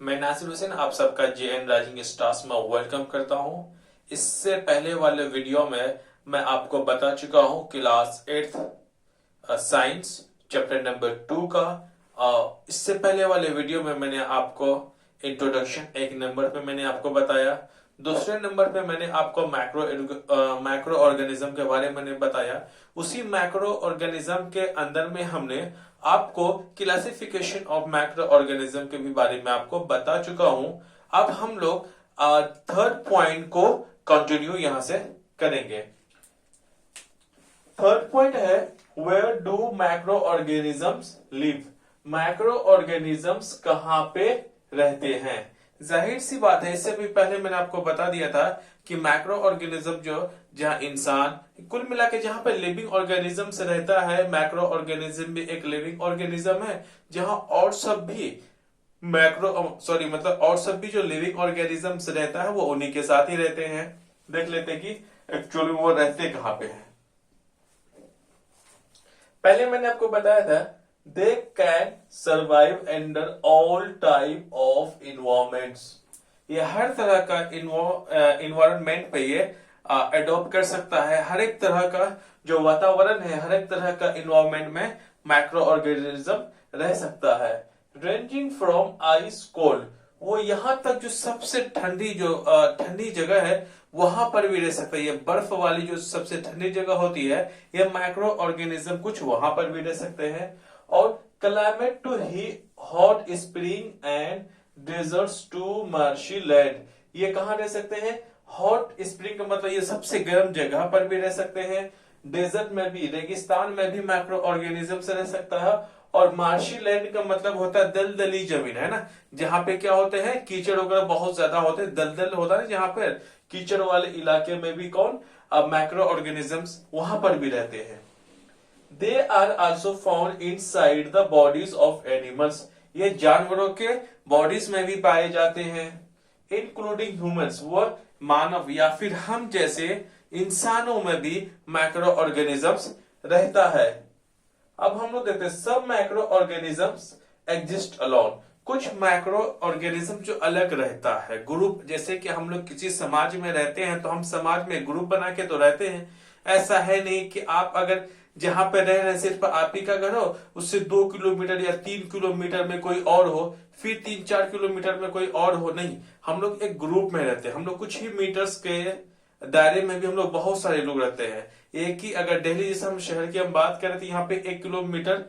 मैं नासिर हुसैन आप सबका JN राइजिंग स्टार्स में वेलकम करता हूं। इससे पहले वाले वीडियो में मैं आपको बता चुका हूं class 8th science chapter number 2 का। इससे पहले वाले वीडियो में मैंने आपको इंट्रोडक्शन एक नंबर पे मैंने आपको बताया, दूसरे नंबर पे मैंने आपको मैक्रो ऑर्गेनिज्म के बारे में मैंने बताया। उसी मैक्रो ऑर्गेनिज्म के अंदर में हमने आपको क्लासिफिकेशन ऑफ मैक्रो ऑर्गेनिज्म के भी बारे में आपको बता चुका हूं। अब हम लोग थर्ड पॉइंट को कंटिन्यू यहां से करेंगे। थर्ड पॉइंट है where do macro organisms live. Macro organisms कहां पे रहते हैं। जाहिर सी बात है, इससे भी पहले मैंने आपको बता दिया था कि मैक्रो ऑर्गेनिज्म जो जहां इंसान कुल मिला के जहां पे लिविंग ऑर्गेनिज्म से रहता है, मैक्रो ऑर्गेनिज्म भी एक लिविंग ऑर्गेनिज्म है। जहां और सब भी और सब भी जो लिविंग ऑर्गेनिज्म से रहता है वो उन्हीं के साथ ही रहते हैं। देख लेते हैं कि एक्चुअली वो रहते कहां पे हैं। पहले मैंने आपको बताया था they can survive under all type of environments. ये हर तरह का इन्वायरमेंट पे ये अडॉप्ट कर सकता है। हर एक तरह का जो वातावरण है, हर एक तरह का इन्वायरमेंट में मैक्रो ऑर्गेनिज्म रह सकता है। रेंजिंग फ्रॉम आइस कोल्ड, वो यहां तक जो सबसे ठंडी जगह है वहां पर भी रह सकता है। ये बर्फ वाली जो सबसे ठंडी जगह होती है, ये माइक्रो ऑर्गेनिज्म कुछ वहां पर भी रह सकते हैं। और क्लाइमेट टू ही hot spring and deserts to marshy land, ये कहां रह सकते हैं। हॉट स्प्रिंग का मतलब ये सबसे गर्म जगह पर भी रह सकते हैं। डेजर्ट में भी, रेगिस्तान में भी माइक्रो ऑर्गेनिज्म से रह सकता है। और मार्शी लैंड का मतलब होता है दलदली जमीन, है ना, जहां पे क्या होते हैं कीचड़ वगैरह बहुत ज्यादा होते हैं, दलदल होता है जहां पर कीचड़ वाले इलाके में भी मैक्रो ऑर्गेनिजम्स वहां पर भी रहते हैं। They are also found inside the bodies of animals, ये जानवरों के बॉडीज में भी पाए जाते हैं। इंक्लूडिंग ह्यूमंस, वो मानव या फिर हम जैसे इंसानों में भी मैक्रो ऑर्गेनिजम्स रहता है। अब हम लोग देखते हैं सब मैक्रो ऑर्गेनिजम्स एग्जिस्ट अलोन। कुछ मैक्रो ऑर्गेनिज्म जो अलग रहता है, ग्रुप, जैसे कि हम लोग किसी समाज में रहते हैं तो हम समाज में ग्रुप बना के तो रहते हैं। ऐसा है नहीं कि आप अगर जहां पे रह रहे सिर्फ आप ही का घर हो, उससे 2 किलोमीटर या 3 किलोमीटर में कोई और हो, फिर 3-4 किलोमीटर में कोई और हो, नहीं, हम लोग एक ग्रुप में रहते हैं। हम लोग कुछ ही मीटर्स के दायरे में भी हम लोग बहुत सारे लोग रहते हैं। एक ही अगर दिल्ली जैसे हम शहर की हम बात करें तो यहाँ पे 1 किलोमीटर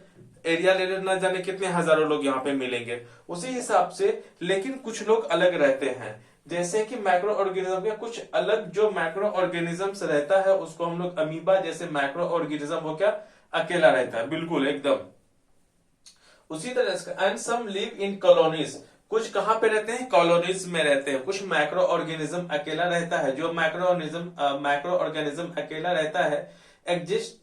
एरिया ले ना जाने कितने हजारों लोग यहाँ पे मिलेंगे उसी हिसाब से। लेकिन कुछ लोग अलग रहते हैं, जैसे कि मैक्रो ऑर्गेनिज्म के कुछ अलग जो मैक्रो ऑर्गेनिजम्स रहता है उसको हम लोग अमीबा जैसे मैक्रो ऑर्गेनिज्म हो क्या अकेला रहता है, बिल्कुल एकदम उसी तरह से। And some live in colonies, कुछ कहां पे रहते हैं, कॉलोनीज में रहते हैं। कुछ मैक्रो ऑर्गेनिज्म अकेला रहता है। जो मैक्रो ऑर्गेनिज्म अकेला रहता है, एग्जिस्ट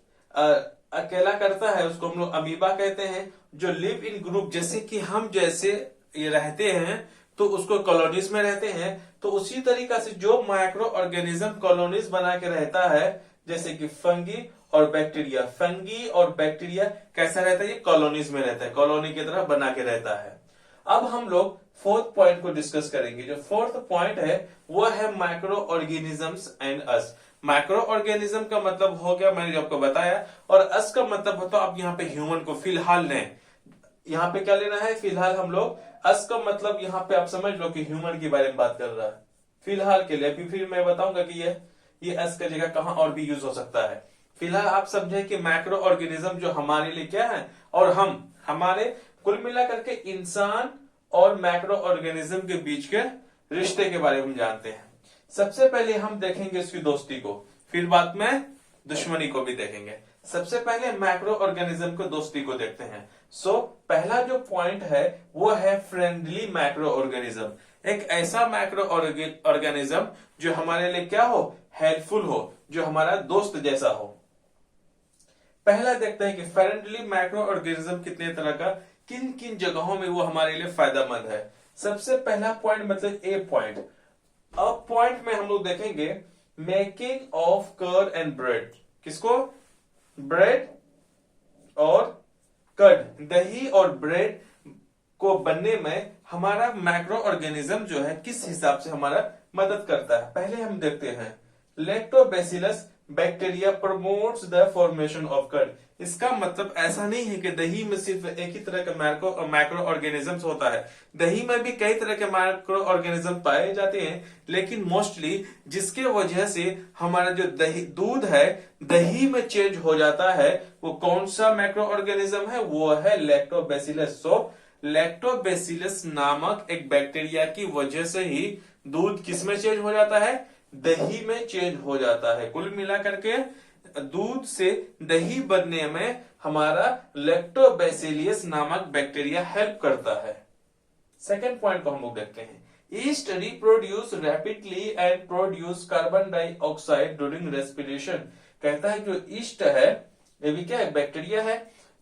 अकेला करता है, उसको हम लोग अमीबा कहते हैं। जो लिव इन ग्रुप, जैसे कि हम जैसे ये रहते हैं तो उसको कॉलोनीज में रहते हैं। तो उसी तरीका से जो माइक्रो ऑर्गेनिज्म कॉलोनीज बना के रहता है, जैसे कि फंगी और बैक्टीरिया। फंगी और बैक्टीरिया कैसा रहता है, ये कॉलोनीज में रहता है, कॉलोनी की तरह बना के रहता है। अब हम लोग फोर्थ पॉइंट को डिस्कस करेंगे। जो फोर्थ पॉइंट है वो है micro organisms and us. Micro organism का मतलब हो गया मैंने जो आपको बताया, और अस का मतलब होता है, अब यहाँ पे ह्यूमन को फिलहाल लें, यहाँ पे क्या लेना है फिलहाल हम लोग। अस का मतलब यहाँ पे आप समझ लो कि ह्यूमन के बारे में बात कर रहा है फिलहाल के लिए। अभी फिर मैं बताऊंगा कि ये अस का जगह कहां और भी यूज हो सकता है। फिलहाल आप समझे कि मैक्रो ऑर्गेनिज्म जो हमारे लिए क्या है, और हम हमारे कुल मिलाकर के इंसान और मैक्रो ऑर्गेनिज्म के बीच के रिश्ते के बारे में हम जानते हैं। सबसे पहले हम देखेंगे इसकी दोस्ती को, फिर बाद में दुश्मनी को भी देखेंगे। सबसे पहले मैक्रो ऑर्गेनिज्म को दोस्ती को देखते हैं। पहला जो पॉइंट है वो है फ्रेंडली मैक्रो ऑर्गेनिज्म। एक ऐसा मैक्रो ऑर्गेनिज्म जो हमारे लिए क्या हो, हेल्पफुल हो, जो हमारा दोस्त जैसा हो। पहला देखते हैं कि फ्रेंडली मैक्रो ऑर्गेनिज्म कितने तरह का, किन किन जगहों में वो हमारे लिए फायदेमंद है। सबसे पहला पॉइंट मतलब ए पॉइंट। अब पॉइंट में हम लोग देखेंगे making of curd and bread. किसको, ब्रेड और कर्ड, दही और ब्रेड को बनने में हमारा माइक्रो ऑर्गेनिज्म जो है किस हिसाब से हमारा मदद करता है। पहले हम देखते हैं lactobacillus bacteria promotes the formation of curd. इसका मतलब ऐसा नहीं है कि दही में सिर्फ एक ही तरह का माइक्रो ऑर्गेनिजम्स होता है। दही में भी कई तरह के माइक्रो ऑर्गेनिज्म पाए जाते हैं, लेकिन मोस्टली जिसके वजह से हमारा जो दही दूध है दही में चेंज हो जाता है, वो कौन सा माइक्रो ऑर्गेनिज्म है, वो है लैक्टोबैसिलस। सो लैक्टोबैसिलस नामक एक बैक्टीरिया की वजह से ही दूध किसमें चेंज हो जाता है, दही में चेंज हो जाता है। कुल मिलाकर के दूध से दही बनने में हमारा लैक्टोबैसिलियस नामक बैक्टीरिया हेल्प करता है। सेकेंड पॉइंट को हम लोग देखते हैं। East reproduce rapidly and produce carbon dioxide during respiration. कहता है जो ईस्ट है ये भी क्या है, बैक्टीरिया है।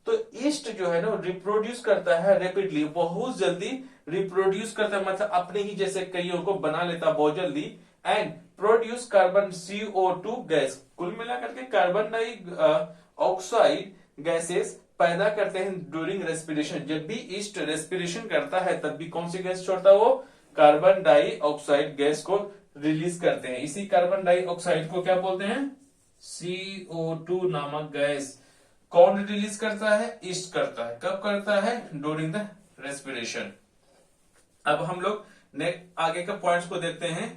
तो ईस्ट जो है ना रिप्रोड्यूस करता है रैपिडली, बहुत जल्दी रिप्रोड्यूस करता है, मतलब अपने ही जैसे कईयों को बना लेता बहुत जल्दी। And produce carbon CO2 gas, कुल मिलाकर के कार्बन डाइऑक्साइड गैसेस पैदा करते हैं ड्यूरिंग रेस्पिरेशन। जब भी ईस्ट रेस्पिरेशन करता है तब भी कौन सी गैस छोड़ता है, वो कार्बन डाइऑक्साइड गैस को रिलीज करते हैं। इसी कार्बन डाइऑक्साइड को क्या बोलते हैं, CO2 नामक गैस। कौन रिलीज करता है, ईस्ट करता है। कब करता है, ड्यूरिंग द रेस्पिरेशन। अब हम लोग आगे का पॉइंट्स को देखते हैं।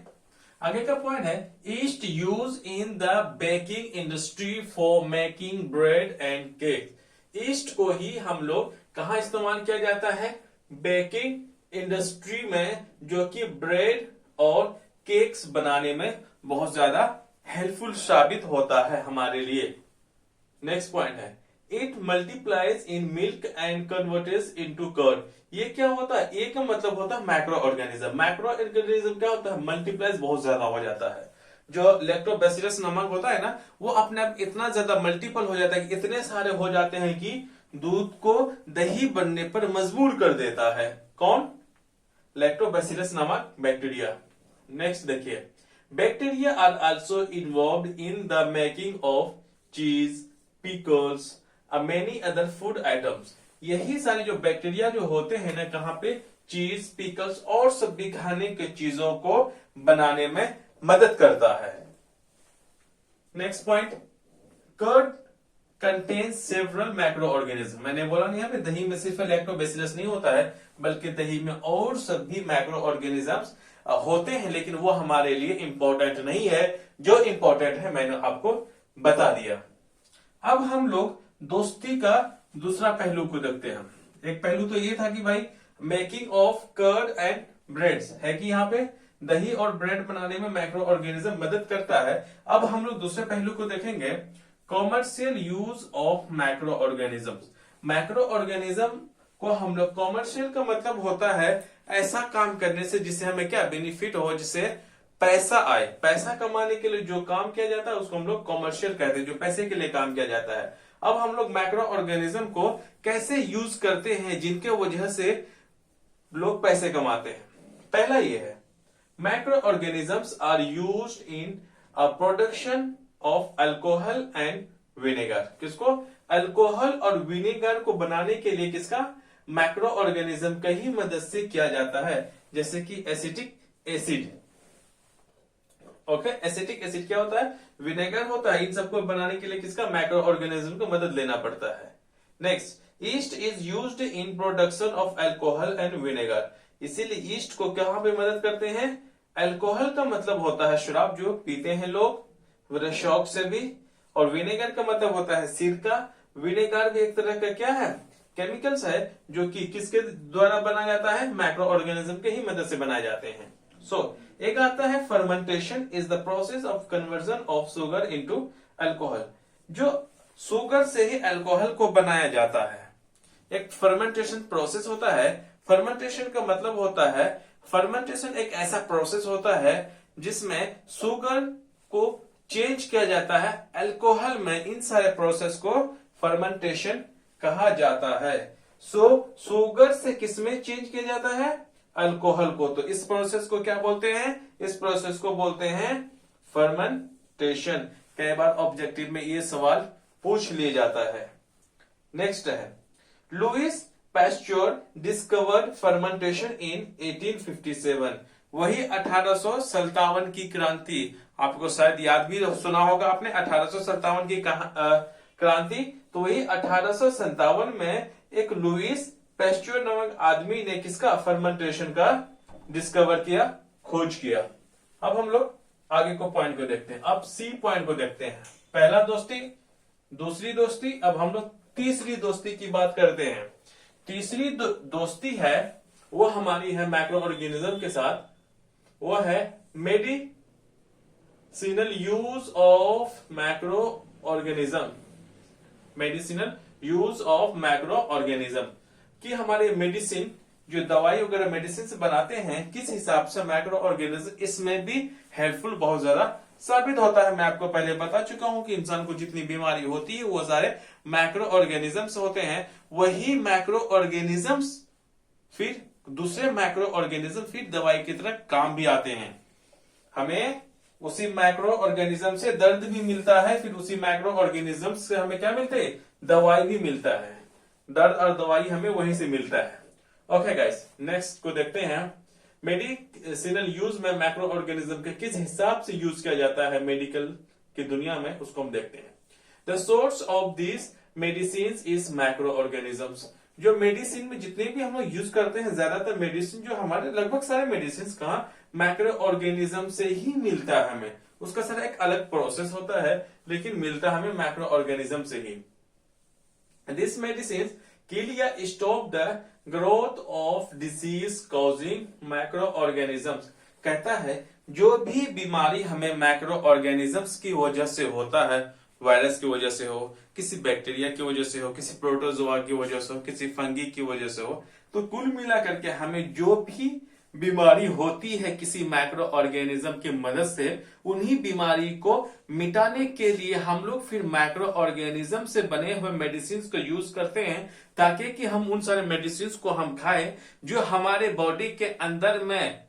आगे का पॉइंट है east use in the baking industry for making bread and cake. East को ही हम लोग कहा इस्तेमाल किया जाता है, बेकिंग इंडस्ट्री में, जो कि ब्रेड और केक्स बनाने में बहुत ज्यादा हेल्पफुल साबित होता है हमारे लिए। नेक्स्ट पॉइंट है it multiplies in milk and converts into curd. ये क्या होता है, ए का मतलब होता है माइक्रो ऑर्गेनिज्म। माइक्रो ऑर्गेनिज्म क्या होता है, मल्टीप्लाइज बहुत ज्यादा हो जाता है। जो लैक्टोबैसिलस नामक होता है ना, वो अपने आप इतना ज्यादा मल्टीपल हो जाता है कि इतने सारे हो जाते हैं कि दूध को दही बनने पर मजबूर कर देता है। कौन, लैक्टोबैसिलस नामक बैक्टीरिया। नेक्स्ट देखिए bacteria are also involved in the making of cheese, pickles, many other food items. यही सारे जो बैक्टीरिया जो होते हैं ना, कहां पे, चीज, पिकल्स और सब भी खाने के चीजों को बनाने में मदद करता है। Next point curd contains several micro organism. मैंने बोला नहीं, यहाँ पे दही में सिर्फ लैक्टोबैसिलस नहीं होता है, बल्कि दही में और सब भी माइक्रो ऑर्गेनिजम्स होते हैं, लेकिन वो हमारे लिए इंपॉर्टेंट नहीं है। जो इंपॉर्टेंट है मैंने आपको बता दिया। अब हम लोग दोस्ती का दूसरा पहलू को देखते हैं। एक पहलू तो ये था कि भाई making of curd and breads है कि यहाँ पे दही और ब्रेड बनाने में माइक्रो ऑर्गेनिज्म मदद करता है। अब हम लोग दूसरे पहलू को देखेंगे, commercial use of micro organisms. Micro organism को हम लोग, कॉमर्शियल का मतलब होता है ऐसा काम करने से जिससे हमें क्या बेनिफिट हो, जिससे पैसा आए। पैसा कमाने के लिए जो काम किया जाता है उसको हम लोग कॉमर्शियल कहते हैं, जो पैसे के लिए काम किया जाता है। अब हम लोग माइक्रो ऑर्गेनिज्म को कैसे यूज करते हैं जिनके वजह से लोग पैसे कमाते हैं। पहला ये है micro organisms are used in production of alcohol and vinegar. किसको, अल्कोहल और विनेगर को बनाने के लिए किसका, माइक्रो ऑर्गेनिज्म का ही मदद से किया जाता है। जैसे कि acetic acid. Okay, acetic acid क्या होता है, विनेगर होता है। इन सबको बनाने के लिए किसका, माइक्रो ऑर्गेनिज्म को मदद लेना पड़ता है। Next, east is used in production of alcohol and vinegar. इसीलिए ईस्ट को कहां पे मदद करते हैं, अल्कोहल का मतलब होता है शराब जो पीते हैं लोग शौक से भी, और विनेगर का मतलब होता है सिरका। विनेगर भी एक तरह का क्या है, केमिकल्स है, जो कि किसके द्वारा बनाया जाता है, माइक्रो ऑर्गेनिज्म के ही मदद से बनाए जाते हैं। सो एक आता है fermentation is the process of conversion of sugar into alcohol. जो शुगर से ही अल्कोहल को बनाया जाता है, एक फर्मेंटेशन प्रोसेस होता है। फर्मेंटेशन का मतलब होता है, फर्मेंटेशन एक ऐसा प्रोसेस होता है जिसमें शुगर को चेंज किया जाता है अल्कोहल में। इन सारे प्रोसेस को फर्मेंटेशन कहा जाता है। सो शुगर से किसमें चेंज किया जाता है, अल्कोहल को। तो इस प्रोसेस को क्या बोलते हैं, इस प्रोसेस को बोलते हैं फर्मेंटेशन। कई बार ऑब्जेक्टिव में ये सवाल पूछ लिया जाता है। नेक्स्ट है Louis Pasteur discovered fermentation in 1857। वही 1857 की क्रांति, आपको शायद याद भी सुना होगा आपने 1857 की क्रांति। तो वही 1857 में एक लुइस पेस्चर नामक आदमी ने किसका, फर्मेंटेशन का डिस्कवर किया, खोज किया। अब हम लोग आगे को पॉइंट को देखते हैं। अब सी पॉइंट को देखते हैं। पहला दोस्ती, दूसरी दोस्ती, अब हम लोग तीसरी दोस्ती की बात करते हैं। तीसरी दोस्ती है वो हमारी है मैक्रो ऑर्गेनिज्म के साथ, वो है medicinal use of macro organism. Medicinal use of macro organism कि हमारे मेडिसिन जो दवाई वगैरह मेडिसिन से बनाते हैं, किस हिसाब से मैक्रो ऑर्गेनिज्म इसमें भी हेल्पफुल बहुत ज्यादा साबित होता है। मैं आपको पहले बता चुका हूं कि इंसान को जितनी बीमारी होती है वो सारे मैक्रो ऑर्गेनिजम्स होते हैं। वही मैक्रो ऑर्गेनिजम्स फिर दूसरे मैक्रो ऑर्गेनिज्म फिर दवाई की तरह काम भी आते हैं। हमें उसी मैक्रो ऑर्गेनिज्म से दर्द भी मिलता है, फिर उसी मैक्रो ऑर्गेनिज्म से हमें क्या मिलते हैं, दवाई भी मिलता है। दर्द और दवाई हमें वहीं से मिलता है। ओके गाइस, नेक्स्ट को देखते हैं। मेडिसिनल यूज में मैक्रो ऑर्गेनिज्म के किस हिसाब से यूज किया जाता है मेडिकल की दुनिया में, उसको हम देखते हैं। The source of this medicine is macro organisms. जो मेडिसिन में जितने भी हम लोग यूज करते हैं, ज्यादातर मेडिसिन जो हमारे लगभग सारे मेडिसिन कहा मैक्रो ऑर्गेनिज्म से ही मिलता है हमें। उसका सारा एक अलग प्रोसेस होता है, लेकिन मिलता हमें मैक्रो ऑर्गेनिज्म से ही। दिस मेडिसिन किल या stop the growth of disease causing macro organisms. कहता है जो भी बीमारी हमें मैक्रो ऑर्गेनिजम्स की वजह से होता है, वायरस की वजह से हो, किसी बैक्टीरिया की वजह से हो, किसी प्रोटोजोआ की वजह से हो, किसी फंगी की वजह से हो, तो कुल मिला करके हमें जो भी बीमारी होती है किसी मैक्रो ऑर्गेनिज्म की मदद से, उन्हीं बीमारी को मिटाने के लिए हम लोग फिर मैक्रो ऑर्गेनिज्म से बने हुए मेडिसिन को यूज करते हैं, ताकि कि हम उन सारे मेडिसिन को हम खाएं जो हमारे बॉडी के अंदर में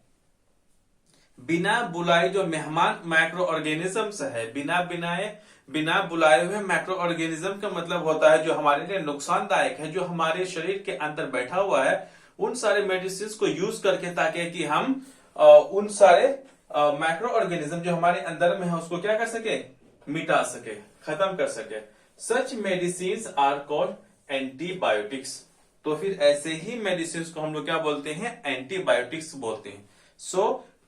बिना बुलाए जो मेहमान मैक्रो ऑर्गेनिजम्स है, बिना बुलाए हुए मैक्रो ऑर्गेनिज्म का मतलब होता है जो हमारे लिए नुकसानदायक है, जो हमारे शरीर के अंदर बैठा हुआ है, उन सारे मेडिसिन को यूज करके, ताकि कि हम उन सारे मैक्रो ऑर्गेनिज्म जो हमारे अंदर में है उसको क्या कर सके, मिटा सके, खत्म कर सके। सच मेडिसिन आर कॉल्ड एंटीबायोटिक्स। तो फिर ऐसे ही मेडिसिन को हम लोग क्या बोलते हैं, एंटीबायोटिक्स बोलते हैं।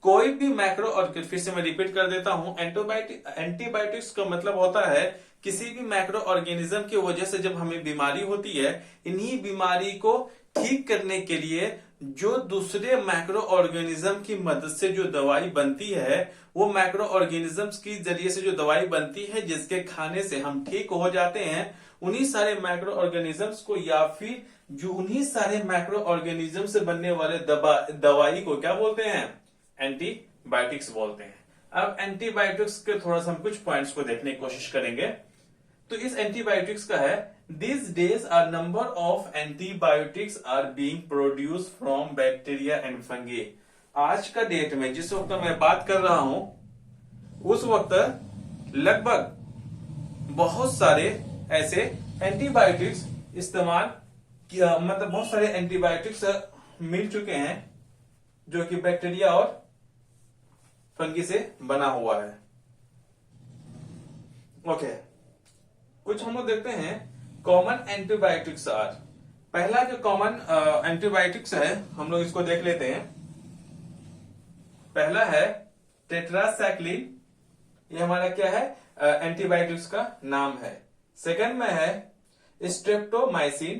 कोई भी मैक्रो और फिर से मैं रिपीट कर देता हूं, एंटीबायोटिक्स का मतलब होता है किसी भी मैक्रो ऑर्गेनिज्म की वजह से जब हमें बीमारी होती है, इन्हीं बीमारी को ठीक करने के लिए जो दूसरे मैक्रो ऑर्गेनिज्म की मदद से जो दवाई बनती है, वो मैक्रो ऑर्गेनिजम्स की जरिए से जो दवाई बनती है जिसके खाने से हम ठीक हो जाते हैं, उन्हीं सारे मैक्रो ऑर्गेनिजम्स को या फिर जो उन्हीं सारे मैक्रो ऑर्गेनिज्म से बनने वाले दवाई को क्या बोलते हैं, एंटीबायोटिक्स बोलते हैं। अब एंटीबायोटिक्स के थोड़ा सा हम कुछ पॉइंट्स को देखने की कोशिश करेंगे। तो इस एंटीबायोटिक्स का है, this days are number of antibiotics are being produce from bacteria and fungi. आज का डेट में जिस वक्त मैं बात कर रहा हूं, उस वक्त लगभग बहुत सारे ऐसे एंटीबायोटिक्स इस्तेमाल किया, मतलब बहुत सारे एंटीबायोटिक्स मिल चुके हैं जो कि बैक्टीरिया और फंगी से बना हुआ है। ओके, कुछ हम लोग देखते हैं कॉमन एंटीबायोटिक्स आर। पहला जो कॉमन एंटीबायोटिक्स है हम लोग इसको देख लेते हैं। पहला है टेट्रासाइक्लिन, ये हमारा क्या है, एंटीबायोटिक्स का नाम है। सेकंड में है स्ट्रेप्टोमाइसिन,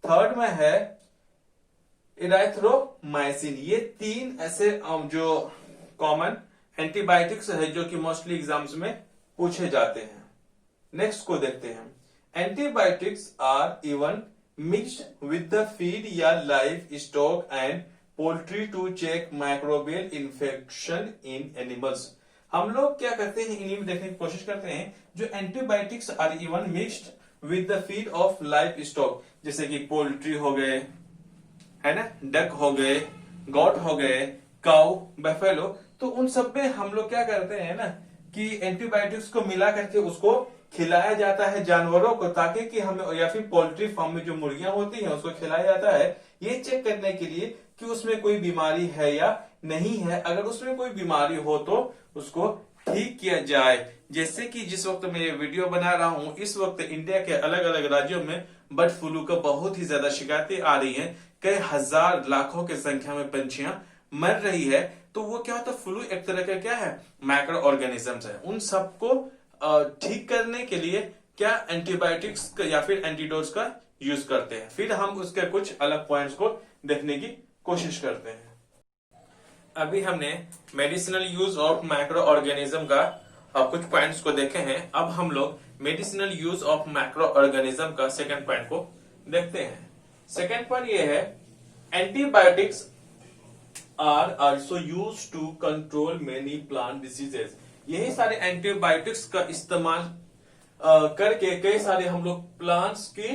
थर्ड में है इराइथ्रोमाइसिन। ये तीन ऐसे जो कॉमन एंटीबायोटिक्स है जो कि मोस्टली एग्जाम्स में पूछे जाते हैं। नेक्स्ट को देखते हैं, antibiotics are even mixed with the feed या livestock and poultry to check microbial infection in animals. हम लोग क्या करते हैं, इन्हीं में देखने की कोशिश करते हैं, जो antibiotics are even mixed with the feed of livestock, जैसे कि पोल्ट्री हो गए, है ना, डक हो गए, गॉट हो गए, काउ, बफेलो, तो उन सब में हम लोग क्या करते हैं ना कि एंटीबायोटिक्स को मिला करके उसको खिलाया जाता है जानवरों को, ताकि कि हमें, या फिर पोल्ट्री फार्म में जो मुर्गियां होती हैं उसको खिलाया जाता है ये चेक करने के लिए कि उसमें कोई बीमारी है या नहीं है। अगर उसमें कोई बीमारी हो तो उसको ठीक किया जाए। जैसे कि जिस वक्त मैं ये वीडियो बना रहा हूं, इस वक्त इंडिया के अलग अलग राज्यों में बर्ड फ्लू का बहुत ही ज्यादा शिकायतें आ रही हैं। कई हजार लाखों की संख्या में पंछियां मर रही है। तो वो क्या होता है, फ्लू एक तरह का क्या है, माइक्रो ऑर्गेनिजम्स है। उन सबको ठीक करने के लिए क्या एंटीबायोटिक्स या फिर एंटीडोट्स का यूज करते हैं। फिर हम उसके कुछ अलग पॉइंट्स को देखने की कोशिश करते हैं। अभी हमने medicinal use of micro organism का कुछ पॉइंट्स को देखे हैं। अब हम लोग medicinal use of micro organism का सेकंड पॉइंट को देखते हैं। सेकंड पॉइंट ये है, antibiotics are also used to control many plant diseases. यही सारे एंटीबायोटिक्स का इस्तेमाल करके कई सारे हम लोग प्लांट्स की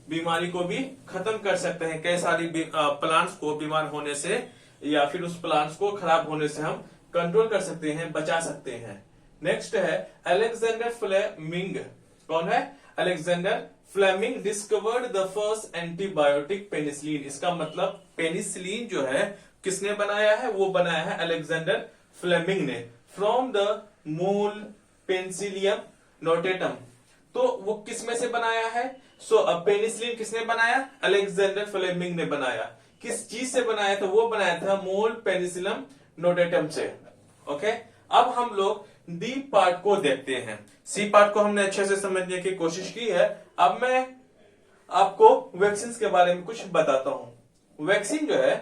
बीमारी को भी खत्म कर सकते हैं। कई सारी प्लांट्स को बीमार होने से या फिर उस प्लांट्स को खराब होने से हम कंट्रोल कर सकते हैं, बचा सकते हैं। नेक्स्ट है अलेक्जेंडर फ्लेमिंग। कौन है? Alexander Fleming discovered the first antibiotic penicillin. इसका मतलब पेनिसिलिन जो है किसने बनाया है? वो बनाया है अलेक्जेंडर फ्लेमिंग ने, फ्रॉम द मूल पेनिसिलियम नोटेटम। तो वो किस में से बनाया है? पेनिसिलिन किसने बनाया? अलेक्जेंडर फ्लेमिंग ने बनाया। किस चीज से बनाया था? वो बनाया था मूल पेनिसिलियम नोटेटम से। ओके, अब हम लोग डी पार्ट को देखते हैं। सी पार्ट को हमने अच्छे से समझने की कोशिश की है। अब मैं आपको वैक्सीन के बारे में कुछ बताता हूं। वैक्सीन जो है,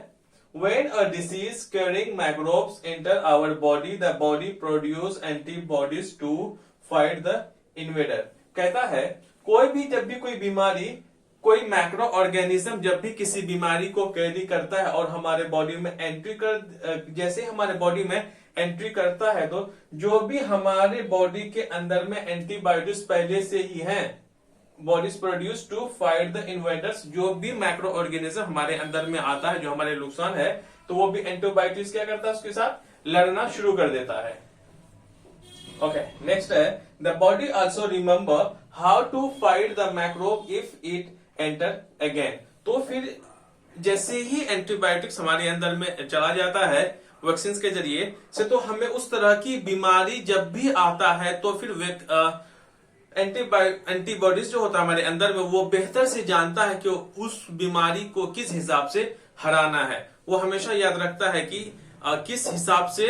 when a disease carrying microbes enter our body, the body produce antibodies to fight the invader। कहता है कोई भी, जब भी कोई बीमारी, कोई मैक्रो ऑर्गेनिज्म जब भी किसी बीमारी को कैरी करता है और हमारे बॉडी में एंट्री कर, जैसे हमारे बॉडी में एंट्री करता है, तो जो भी हमारे बॉडी के अंदर में एंटीबायोटिक्स पहले से ही हैं, bodies produce to fight the invaders. जो भी मैक्रो ऑर्गेनिज्म हमारे अंदर में आता है जो हमारे नुकसान है, तो वो भी एंटीबायोटिक्स क्या करता है, उसके साथ लड़ना शुरू कर देता है। ओके, नेक्स्ट है the body also remember how to fight the microbe if it enter again. तो फिर जैसे ही एंटीबायोटिक्स हमारे अंदर में चला जाता है वैक्सीन के जरिए से, तो हमें उस तरह की बीमारी जब भी आता है तो फिर एंटीबॉडीज जो होता है हमारे अंदर में, वो बेहतर से जानता है कि उस बीमारी को किस हिसाब से हराना है। वो हमेशा याद रखता है कि किस हिसाब से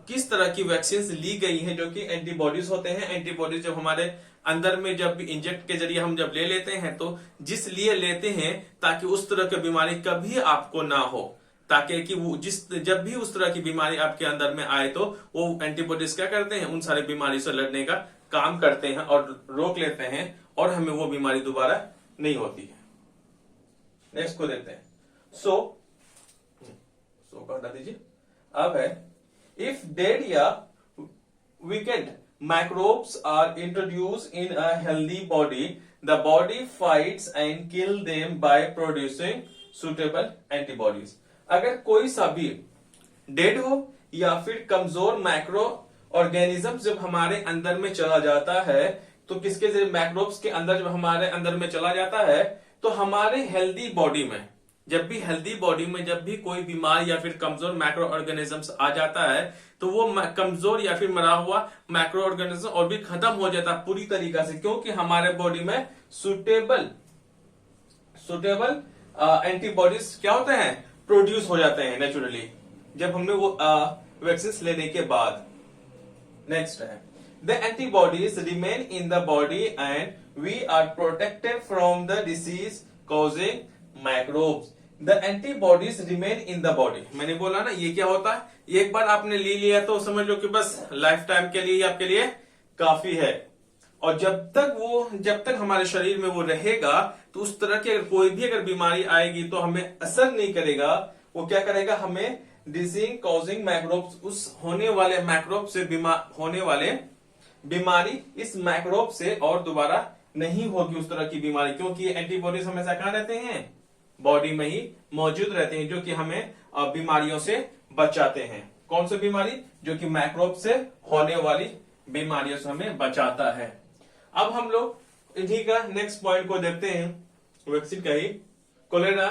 किस तरह की वैक्सीन ली गई है, जो कि एंटीबॉडीज होते हैं। एंटीबॉडीज जब हमारे अंदर में जब इंजेक्ट के जरिए हम जब ले लेते हैं, तो जिस लिए लेते हैं ताकि उस तरह की बीमारी कभी आपको ना हो, ताकि कि वो जब भी उस तरह की बीमारी आपके अंदर में आए तो वो एंटीबॉडीज क्या करते हैं, उन सारी बीमारी से लड़ने का काम करते हैं और रोक लेते हैं, और हमें वो बीमारी दोबारा नहीं होती है। नेक्स्ट को देखते हैं। सो को हटा दीजिए। अब है, इफ डेड या weekend microbes are introduced in a healthy body, the body fights and kill them by producing suitable antibodies। अगर कोई सा भी डेड हो या फिर कमजोर माइक्रो ऑर्गेनिज्म जब हमारे अंदर में चला जाता है, तो किसके जरिए, मैक्रोब्स के अंदर जब हमारे अंदर में चला जाता है, तो हमारे हेल्दी बॉडी में, जब भी हेल्दी बॉडी में जब भी कोई बीमार या फिर कमजोर माइक्रो ऑर्गेनिजम्स आ जाता है, तो वो कमजोर या फिर मरा हुआ माइक्रो ऑर्गेनिज्म और भी खत्म हो जाता है पूरी तरीका से, क्योंकि हमारे बॉडी में सुटेबल एंटीबॉडीज क्या होते हैं, प्रोड्यूस हो जाते हैं नेचुरली, जब हमने वो वैक्सीन लेने के बाद। नेक्स्ट है, the antibodies remain in the body and we are protected from the disease causing microbes. The antibodies remain in the body. मैंने बोला ना, ये क्या होता है, एक बार आपने ले लिया तो समझ लो कि बस लाइफ टाइम के लिए आपके लिए काफी है, और जब तक हमारे शरीर में वो रहेगा, तो उस तरह की अगर कोई भी अगर बीमारी आएगी तो हमें असर नहीं करेगा। वो क्या करेगा, हमें डिजीज कॉजिंग माइक्रोब्स, उस होने वाले माइक्रोब से होने वाले बीमारी इस माइक्रोब से और दोबारा नहीं होगी उस तरह की बीमारी, क्योंकि एंटीबॉडीज हमेशा कहां रहते हैं, बॉडी में ही मौजूद रहते हैं, जो कि हमें बीमारियों से बचाते हैं। कौन सी बीमारी, जो कि माइक्रोब से होने वाली बीमारियों से हमें बचाता है। अब हम लोग इन्हीं का नेक्स्ट पॉइंट को देखते हैं, वैक्सीन का ही। Cholera,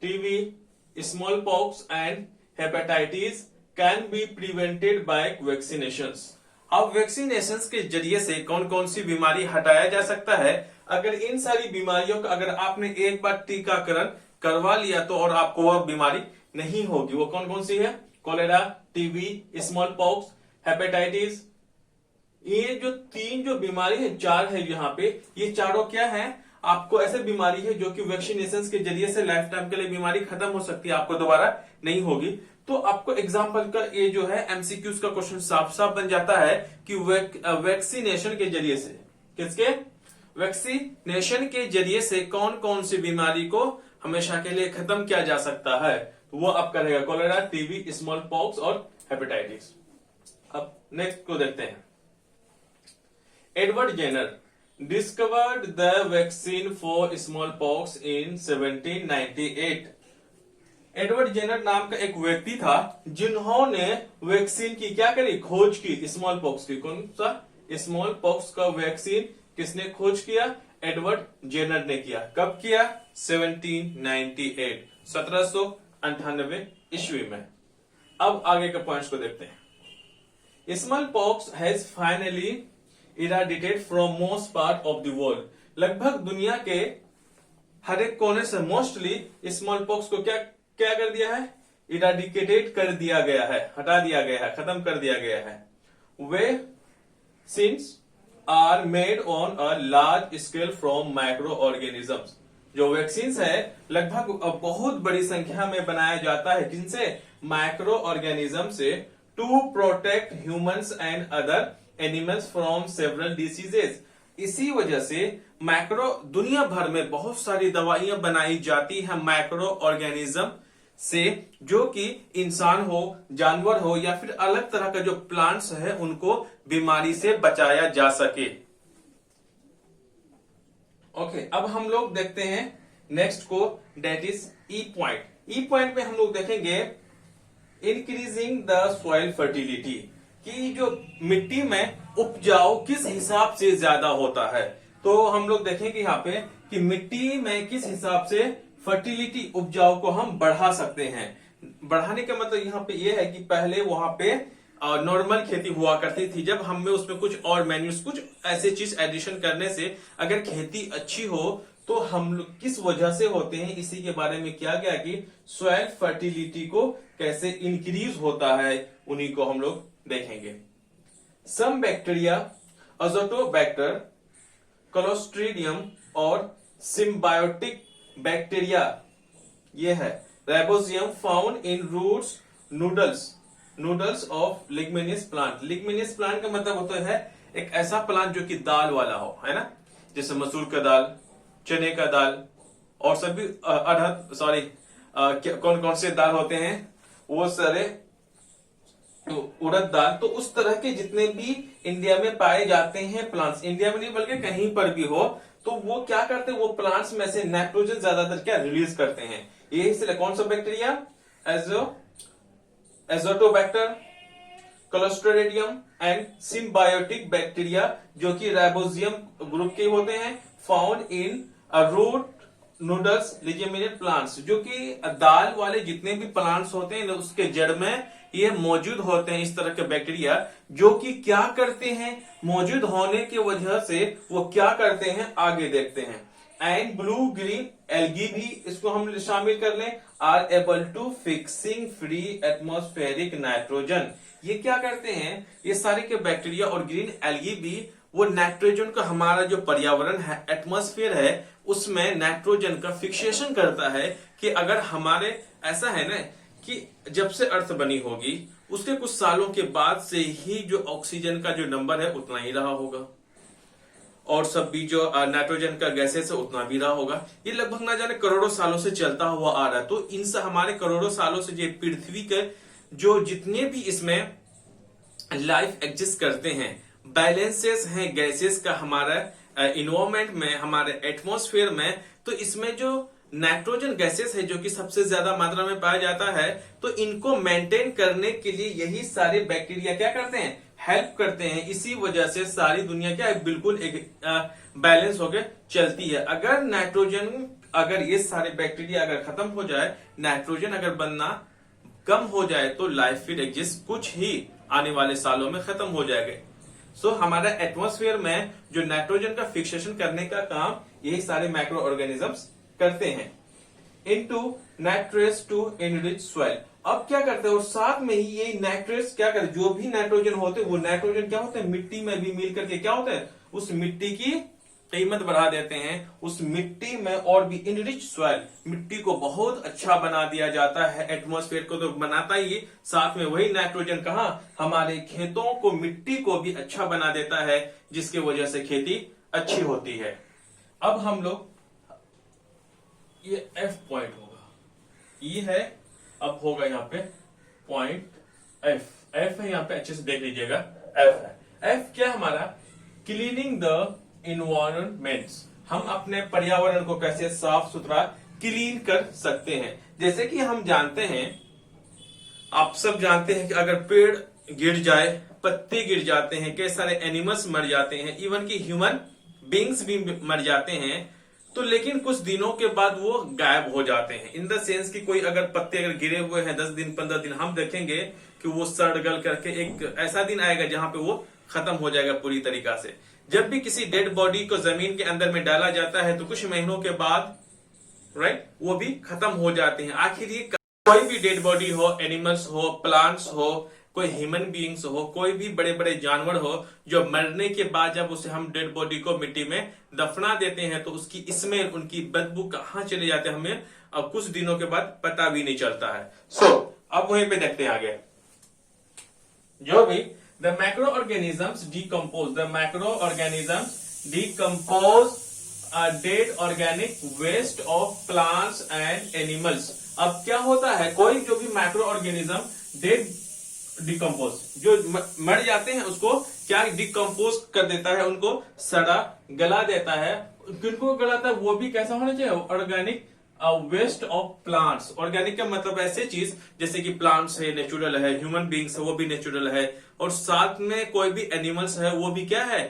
TB, smallpox and hepatitis can be prevented by vaccinations. अब वैक्सीनेशंस के जरिए से कौन कौन सी बीमारी हटाया जा सकता है? अगर इन सारी बीमारियों का अगर आपने एक बार टीकाकरण करवा लिया तो और आपको वह बीमारी नहीं होगी। वो कौन कौन सी है? Cholera, TB, smallpox, hepatitis. ये जो तीन जो बीमारी है, चार है यहाँ पे, ये चारों क्या है? आपको ऐसे बीमारी है जो कि वैक्सीनेशन के जरिए से लाइफ टाइम के लिए बीमारी खत्म हो सकती है, आपको दोबारा नहीं होगी। तो आपको एग्जाम्पल का ये जो है एमसीक्यूज का क्वेश्चन साफ साफ बन जाता है कि वैक्सीनेशन के जरिए से, किसके? वैक्सीनेशन के जरिए से कौन कौन सी बीमारी को हमेशा के लिए खत्म किया जा सकता है? तो वो आपका रहेगा कोलेरा, टीबी, स्मॉल पॉक्स और हेपेटाइटिस। अब नेक्स्ट को देखते हैं। Edward Jenner discovered the vaccine for smallpox in 1798। Edward Jenner नाम का एक व्यक्ति था जिन्होंने वैक्सीन की क्या करी? खोज की, स्मॉल पॉक्स की। कौन सा? स्मॉल पॉक्स का वैक्सीन किसने खोज किया? एडवर्ड जेनर ने किया। कब किया? 1798, 1798 ईस्वी में। अब आगे के पॉइंट्स को देखते हैं। Small pox has finally eradicated from most part of the world. लगभग दुनिया के हर एक कोने से मोस्टली स्मॉल पॉक्स को क्या क्या कर दिया है? इराडिकेटेड कर दिया गया है, हटा दिया गया है, खत्म कर दिया गया है। Vaccines are made on a large scale from micro organisms. जो वैक्सीन है लगभग बहुत बड़ी संख्या में बनाया जाता है, किनसे? माइक्रो ऑर्गेनिज्म से, to protect humans and other animals from several diseases. इसी वजह से माइक्रो दुनिया भर में बहुत सारी दवाइयां बनाई जाती हैं माइक्रो ऑर्गेनिज्म से, जो कि इंसान हो, जानवर हो या फिर अलग तरह का जो प्लांट्स है उनको बीमारी से बचाया जा सके। ओके, अब हम लोग देखते हैं नेक्स्ट को, that is E point. E point में हम लोग देखेंगे इंक्रीजिंग द सॉइल फर्टिलिटी, कि जो मिट्टी में उपजाऊ किस हिसाब से ज्यादा होता है। तो हम लोग देखेंगे यहाँ पे कि मिट्टी में किस हिसाब से फर्टिलिटी, उपजाऊ को हम बढ़ा सकते हैं। बढ़ाने का मतलब यहाँ पे ये है कि पहले वहां पे नॉर्मल खेती हुआ करती थी, जब हमें उसमें कुछ और मैन्यूज, कुछ ऐसे चीज एडिशन करने से अगर खेती अच्छी हो तो हम लोग किस वजह से होते हैं, इसी के बारे में किया गया कि सॉइल फर्टिलिटी को कैसे इंक्रीज होता है, उन्हीं को हम लोग देखेंगे। सम बैक्टीरिया, अजोटोबैक्टर, क्लोस्ट्रीडियम और सिम्बायोटिक बैक्टीरिया, ये है rhizobium found in roots, nodules of leguminous plant. Leguminous plant का मतलब होता है एक ऐसा प्लांट जो कि दाल वाला हो, है ना, जैसे मसूर का दाल, चने का दाल और सभी अड़हर, सॉरी कौन कौन से दाल होते हैं वो सारे, उड़द दाल। तो उस तरह के जितने भी इंडिया में पाए जाते हैं प्लांट्स, इंडिया में नहीं बल्कि कहीं पर भी हो, तो वो क्या करते हैं, वो प्लांट्स में से नाइट्रोजन ज्यादातर क्या रिलीज करते हैं। ये इसलिए कौन सा bacteria? Azotobacter, clostridium and symbiotic bacteria, जो कि राइबोसियम ग्रुप के होते हैं, found in root nodules leguminous plants, जो कि दाल वाले जितने भी प्लांट्स होते हैं उसके जड़ में ये मौजूद होते हैं। इस तरह के बैक्टीरिया जो कि क्या करते हैं, मौजूद होने की वजह से वो क्या करते हैं, आगे देखते हैं। एंड ब्लू ग्रीन एल्गी भी इसको हम शामिल कर लें, are able to fixing free atmospheric nitrogen. ये क्या करते हैं, ये सारे के बैक्टीरिया और ग्रीन एल्गी भी वो नाइट्रोजन का, हमारा जो पर्यावरण है, एटमॉस्फेयर है, उसमें नाइट्रोजन का फिक्सेशन करता है। कि अगर हमारे ऐसा है ना कि जब से अर्थ बनी होगी उसके कुछ सालों के बाद से ही जो ऑक्सीजन का जो नंबर है उतना ही रहा होगा, और सब भी जो नाइट्रोजन का गैसेस है उतना भी रहा होगा। ये लगभग ना जाने करोड़ों सालों से चलता हुआ आ रहा है। तो इनसे हमारे करोड़ों सालों से जो पृथ्वी के जो जितने भी इसमें लाइफ एग्जिस्ट करते हैं, बैलेंसेस हैं गैसेस का हमारा इन्वायरमेंट में, हमारे एटमॉस्फेयर में, तो इसमें जो नाइट्रोजन गैसेस है जो कि सबसे ज्यादा मात्रा में पाया जाता है, तो इनको मेंटेन करने के लिए यही सारे बैक्टीरिया क्या करते हैं, हेल्प करते हैं। इसी वजह से सारी दुनिया क्या है, बिल्कुल एक बैलेंस होकर चलती है। अगर नाइट्रोजन, अगर ये सारे बैक्टीरिया अगर खत्म हो जाए, नाइट्रोजन अगर बनना कम हो जाए, तो लाइफ फिर एग्जिस्ट कुछ ही आने वाले सालों में खत्म हो जाएगा। सो हमारा एटमॉस्फेयर में जो नाइट्रोजन का फिक्सेशन करने का काम यही सारे माइक्रो ऑर्गेनिजम्स करते हैं। Into nitrates to enrich soil. अब क्या करते हैं, और साथ में ही ये नाइट्रेट्स क्या करते हैं, जो भी नाइट्रोजन होते हैं वो नाइट्रोजन क्या होते हैं, मिट्टी में भी मिल करके क्या होता है, उस मिट्टी की कीमत बढ़ा देते हैं। उस मिट्टी में और भी इनरिच सॉइल, मिट्टी को बहुत अच्छा बना दिया जाता है। एटमॉस्फेयर को तो बनाता ही, साथ में वही नाइट्रोजन कहा हमारे खेतों को, मिट्टी को भी अच्छा बना देता है, जिसकी वजह से खेती अच्छी होती है। अब हम लोग, ये F पॉइंट होगा, ये है, अब होगा यहाँ पे पॉइंट F है, यहाँ पे अच्छे से देख लीजिएगा, F है। F क्या हमारा, क्लीनिंग द इन्वायरमेंट्स। हम अपने पर्यावरण को कैसे साफ सुथरा क्लीन कर सकते हैं। जैसे कि हम जानते हैं, आप सब जानते हैं कि अगर पेड़ गिर जाए, पत्ते गिर जाते हैं, कई सारे एनिमल्स मर जाते हैं, इवन कि ह्यूमन बींग्स भी मर जाते हैं, तो लेकिन कुछ दिनों के बाद वो गायब हो जाते हैं। इन द सेंस कि कोई अगर पत्ते अगर गिरे हुए हैं 10 दिन 15 दिन, हम देखेंगे कि वो सड़ गल करके एक ऐसा दिन आएगा जहां पे वो खत्म हो जाएगा पूरी तरीका से। जब भी किसी डेड बॉडी को जमीन के अंदर में डाला जाता है तो कुछ महीनों के बाद वो भी खत्म हो जाते हैं। आखिर ये कोई भी डेड बॉडी हो, एनिमल्स हो, प्लांट्स हो, कोई ह्यूमन बीइंग्स हो, कोई भी बड़े बड़े जानवर हो, जो मरने के बाद जब उसे हम डेड बॉडी को मिट्टी में दफना देते हैं तो उसकी स्मेल, उनकी बदबू कहाँ चले जाते हैं, हमें अब कुछ दिनों के बाद पता भी नहीं चलता है। अब वहीं पे देखते हैं आगे, जो भी the microorganisms decompose dead organic waste of plants and animals। अब क्या होता है, कोई जो भी माइक्रो ऑर्गेनिज्म डेड डिकम्पोज, जो मर जाते हैं उसको क्या डिकम्पोज कर देता है, उनको सड़ा गला देता है। किनको गलाता है, वो भी कैसा होना चाहिए, organic waste of plants. Organic का मतलब ऐसे चीज जैसे कि प्लांट्स है, नेचुरल है, ह्यूमन बींग्स है, वो भी नेचुरल है, और साथ में कोई भी एनिमल्स है वो भी क्या है,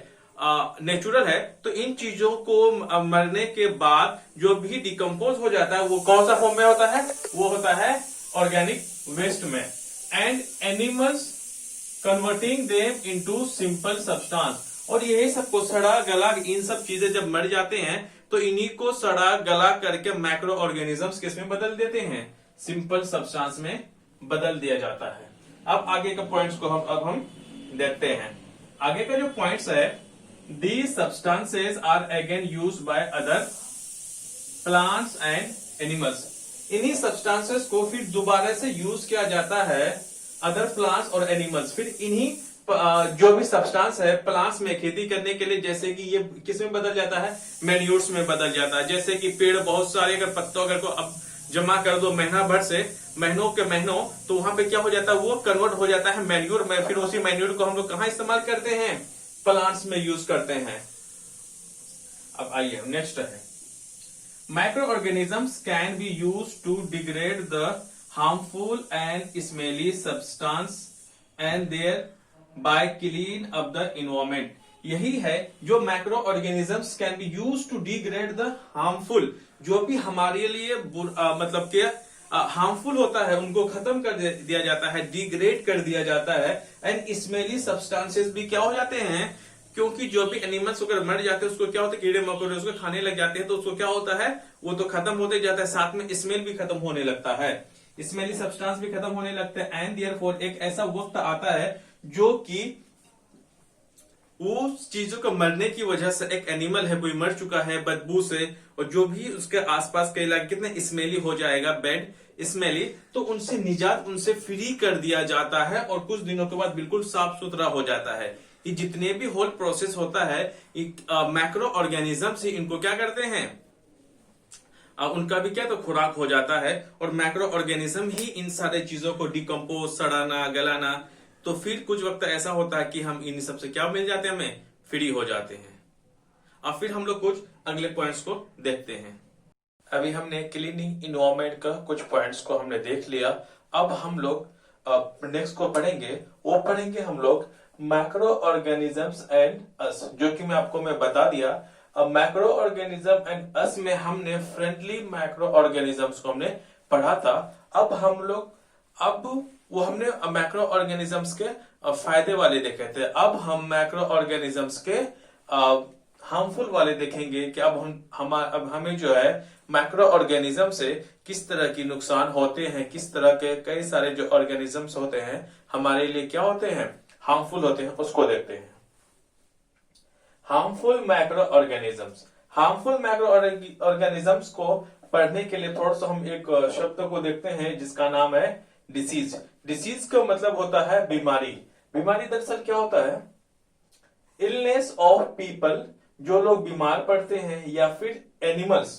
नेचुरल है। तो इन चीजों को मरने के बाद जो भी डिकम्पोज हो जाता है वो कौन सा फॉर्म में होता है, वो होता है ऑर्गेनिक वेस्ट में। And animals converting them into simple substance. और यही सबको सड़ा गला, इन सब चीजें जब मर जाते हैं तो इन्हीं को सड़ा गला करके माइक्रो ऑर्गेनिजम्स किस में बदल देते हैं, सिंपल सब्सटेंस में बदल दिया जाता है। अब आगे का पॉइंट्स को हम देखते हैं। आगे का जो पॉइंट्स है, these substances are again used by other plants and animals। इन्हीं सब्सटेंसेस को फिर दोबारा से यूज किया जाता है अदर प्लांट्स और एनिमल्स। फिर इन्हीं जो भी सब्सटेंस है प्लांट्स में खेती करने के लिए, जैसे कि ये किस में बदल जाता है, मैन्यूर्स में बदल जाता है। जैसे कि पेड़ बहुत सारे अगर पत्तों अगर को अब जमा कर दो महीना भर से, महीनों के महीनों, तो वहां पे क्या हो जाता है, वो कन्वर्ट हो जाता है मैन्यूर में। फिर उसी मैन्यूर को हम लोग कहां इस्तेमाल करते हैं, प्लांट्स में यूज करते हैं। अब आइए नेक्स्ट है, micro organisms can be use to degrade the harmful and smelly substance and thereby clean up the environment. यही है जो micro organisms can be use to degrade the harmful, जो भी हमारे लिए मतलब क्या हार्मफुल होता है उनको खत्म कर दिया जाता है, डिग्रेड कर दिया जाता है। एंड स्मेली सब्सटेंसेस भी क्या हो जाते हैं, क्योंकि जो भी एनिमल्स अगर मर जाते हैं उसको क्या होता है, कीड़े मकोड़े उसको खाने लग जाते हैं, तो उसको क्या होता है, वो तो खत्म होते जाता है, साथ में स्मेल भी खत्म होने लगता है, स्मेली सब्सटेंस भी खत्म होने लगता है। एंड देयरफॉर एक ऐसा वक्त आता है जो कि वो चीजों को मरने की वजह से, एक एनिमल है कोई मर चुका है बदबू से, और जो भी उसके आसपास के इलाके कितने स्मेली हो जाएगा, बैड स्मेली, तो उनसे निजात, उनसे फ्री कर दिया जाता है और कुछ दिनों के बाद बिल्कुल साफ सुथरा हो जाता है। ये जितने भी होल प्रोसेस होता है, मैक्रो ऑर्गेनिज्म से इनको क्या करते हैं, उनका भी क्या तो खुराक हो जाता है, और मैक्रो ऑर्गेनिज्म ही इन सारे चीजों को डिकम्पोज, सड़ाना, गलाना, तो फिर कुछ वक्त ऐसा होता है कि हम इन सबसे क्या मिल जाते हैं, हमें फ्री हो जाते हैं। अब फिर हम लोग कुछ अगले पॉइंट्स को देखते हैं। अभी हमने क्लीनिंग इन्वायरमेंट का कुछ पॉइंट्स को हमने देख लिया। अब हम लोग नेक्स्ट को पढ़ेंगे, वो पढ़ेंगे हम लोग मैक्रो ऑर्गेनिजम्स एंड अस, जो कि मैं बता दिया। अब मैक्रो ऑर्गेनिज्म एंड अस में हमने फ्रेंडली मैक्रो ऑर्गेनिजम्स को हमने पढ़ा था। अब वो हमने मैक्रो ऑर्गेनिजम्स के फायदे वाले देखे थे। अब हम मैक्रो ऑर्गेनिजम्स के हार्मफुल वाले देखेंगे कि अब हमें जो है मैक्रो ऑर्गेनिज्म से किस तरह की नुकसान होते हैं, किस तरह के कई सारे जो ऑर्गेनिजम्स होते हैं हमारे लिए क्या होते हैं, हार्मफुल होते हैं, उसको देखते हैं। Harmful macro organisms. Harmful macro organisms को पढ़ने के लिए थोड़ा सा हम एक शब्द को देखते हैं जिसका नाम है डिसीज। डिसीज का मतलब होता है बीमारी। बीमारी दरअसल क्या होता है, इलनेस ऑफ पीपल, जो लोग बीमार पड़ते हैं, या फिर एनिमल्स,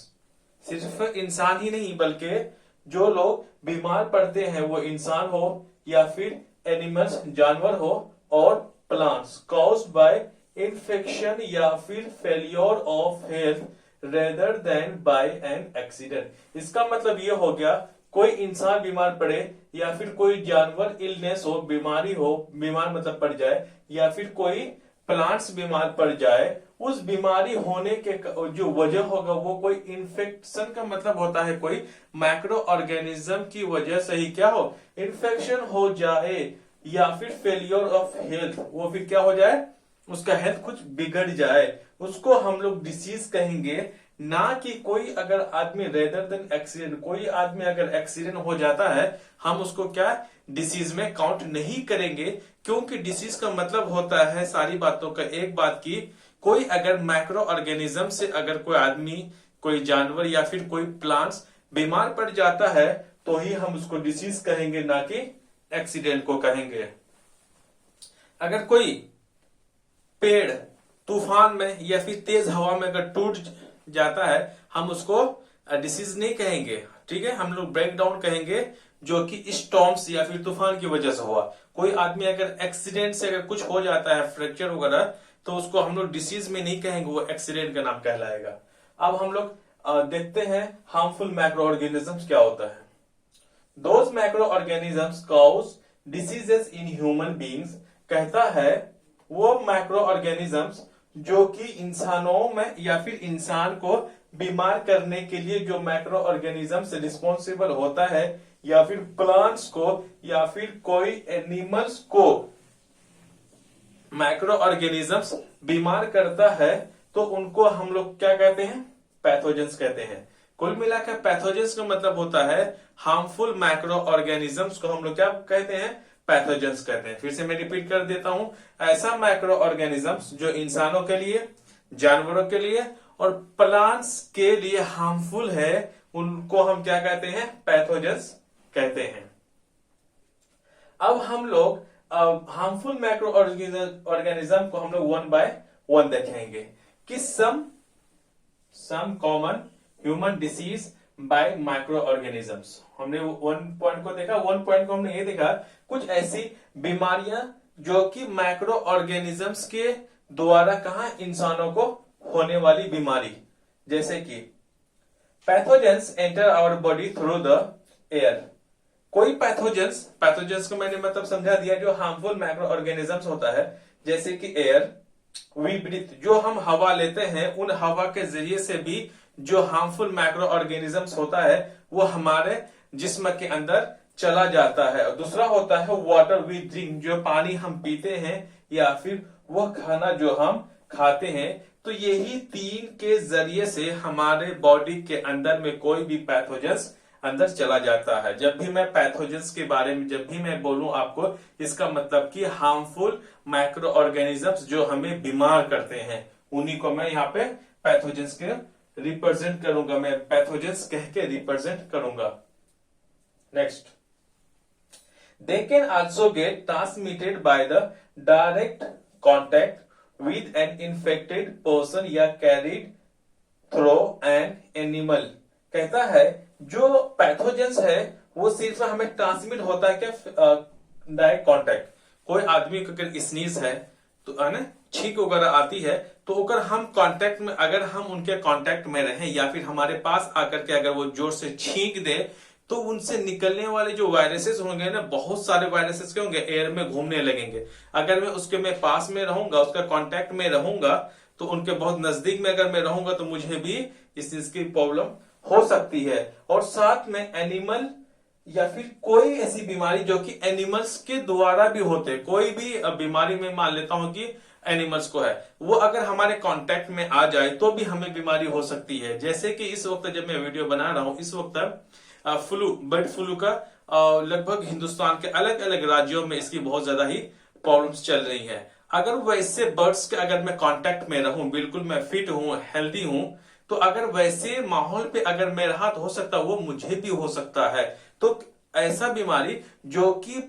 सिर्फ इंसान ही नहीं बल्कि जो लोग बीमार पड़ते हैं वो इंसान हो या फिर एनिमल्स जानवर हो, और प्लांट्स, कॉज्ड बाय इन्फेक्शन या फिर failure of health rather than by an accident. इसका मतलब ये हो गया कोई इंसान बीमार पड़े या फिर कोई जानवर इलनेस हो, बीमारी हो, बीमार मतलब पड़ जाए, या फिर कोई प्लांट्स बीमार पड़ जाए, उस बीमारी होने के जो वजह होगा वो कोई इन्फेक्शन का मतलब होता है कोई मैक्रो ऑर्गेनिज्म की वजह से ही क्या हो, इन्फेक्शन हो जाए, या फिर फेलियर ऑफ हेल्थ, वो फिर क्या हो जाए, उसका हेल्थ कुछ बिगड़ जाए, उसको हम लोग डिसीज कहेंगे। ना कि कोई अगर आदमी रेदर देन एक्सीडेंट, कोई आदमी अगर एक्सीडेंट हो जाता है हम उसको क्या डिसीज में काउंट नहीं करेंगे, क्योंकि डिसीज का मतलब होता है सारी बातों का एक बात की कोई अगर मैक्रो ऑर्गेनिज्म से अगर कोई आदमी, कोई जानवर या फिर कोई प्लांट्स बीमार पड़ जाता है तो ही हम उसको डिसीज कहेंगे, ना कि एक्सीडेंट को कहेंगे। अगर कोई पेड़ तूफान में या फिर तेज हवा में अगर टूट जाता है हम उसको डिसीज नहीं कहेंगे, ठीक है, हम लोग ब्रेक डाउन कहेंगे, जो कि स्टॉर्म्स या फिर तूफान की वजह से हुआ। कोई आदमी अगर एक्सीडेंट से अगर कुछ हो जाता है, फ्रैक्चर वगैरह, तो उसको हम लोग डिसीज में नहीं कहेंगे, वो एक्सीडेंट का नाम कहलाएगा। अब हम लोग देखते हैं हार्मफुल मैक्रो ऑर्गेनिजम्स क्या होता है। Those macro organisms cause diseases in human beings, कहता है वो मैक्रो ऑर्गेनिजम्स जो कि इंसानों में या फिर इंसान को बीमार करने के लिए जो मैक्रो ऑर्गेनिज्म से रिस्पॉन्सिबल होता है, या फिर प्लांट्स को या फिर कोई एनिमल्स को मैक्रो ऑर्गेनिजम्स बीमार करता है, तो उनको हम लोग क्या कहते हैं, पैथोजेंस कहते हैं। कुल मिलाकर पैथोजेंस का मतलब होता है हार्मफुल मैक्रो ऑर्गेनिजम्स को हम लोग क्या कहते हैं, पैथोजेंस कहते हैं। फिर से मैं रिपीट कर देता हूं, ऐसा मैक्रो ऑर्गेनिजम्स जो इंसानों के लिए, जानवरों के लिए और प्लांट्स के लिए हार्मफुल है, उनको हम क्या कहते हैं, पैथोजेंस कहते हैं। अब हम लोग हार्मफुल मैक्रो ऑर्गेनिज्म को हम लोग वन बाय वन देखेंगे कि some common human disease by micro organisms. हमने वन पॉइंट को देखा, वन पॉइंट को हमने ये देखा कुछ ऐसी बीमारियां जो कि माइक्रो ऑर्गेनिजम्स के द्वारा कहा इंसानों को होने वाली बीमारी, जैसे कि pathogens enter our body through the air. कोई पैथोजेंस को मैंने मतलब समझा दिया, जो हार्मफुल माइक्रो ऑर्गेनिजम्स होता है, जैसे कि एयर, वी ब्रीथ, जो हम हवा लेते हैं, उन हवा के जरिए से भी जो हार्मफुल माइक्रो ऑर्गेनिजम्स होता है वो हमारे जिस्म के अंदर चला जाता है। और दूसरा होता है वाटर वी ड्रिंक, जो पानी हम पीते हैं या फिर वह खाना जो हम खाते हैं। तो यही तीन के जरिए से हमारे बॉडी के अंदर में कोई भी पैथोजेंस अंदर चला जाता है। जब भी मैं पैथोजेंस के बारे में जब भी मैं बोलूं आपको, इसका मतलब कि हार्मफुल माइक्रो ऑर्गेनिजम्स जो हमें बीमार करते हैं, उन्हीं को मैं यहाँ पे पैथोजेंस के रिप्रेजेंट करूंगा, मैं पैथोजेंस कह के रिप्रेजेंट करूंगा। Next, they can also get transmitted by the direct contact with an infected person या कैरीड थ्रू एन एनिमल। कहता है जो पैथोजेंस है वो सिर्फ हमें ट्रांसमिट होता है क्या, डायरेक्ट कॉन्टैक्ट। कोई आदमी को अगर स्नीज है तो है ना, छींक वगैरह आती है, तो अगर हम कांटेक्ट में, अगर हम उनके कांटेक्ट में रहें या फिर हमारे पास आकर के अगर वो जोर से छींक दे, तो उनसे निकलने वाले जो वायरसेस होंगे ना, बहुत सारे वायरसेस के होंगे, एयर में घूमने लगेंगे। अगर मैं पास में रहूंगा, उसका कांटेक्ट में रहूंगा, तो उनके बहुत नजदीक में अगर मैं रहूंगा तो मुझे भी इस चीज की प्रॉब्लम हो सकती है। और साथ में एनिमल या फिर कोई ऐसी बीमारी जो कि एनिमल्स के द्वारा भी होते, कोई भी बीमारी में मान लेता हूं कि एनिमल्स को है, वो अगर हमारे कांटेक्ट में आ जाए तो भी हमें बीमारी हो सकती है। जैसे कि इस वक्त जब मैं वीडियो बना रहा हूं, इस वक्त बर्ड फ्लू का लगभग हिंदुस्तान के अलग अलग राज्यों में इसकी बहुत ज्यादा ही प्रॉब्लम्स चल रही हैं। अगर वैसे बर्ड्स के अगर मैं कांटेक्ट में रहूं, बिल्कुल मैं फिट हूं, हेल्दी हूं, तो अगर वैसे माहौल पे अगर मैं रहा तो हो सकता है वो मुझे भी हो सकता है। तो ऐसा बीमारी जो कि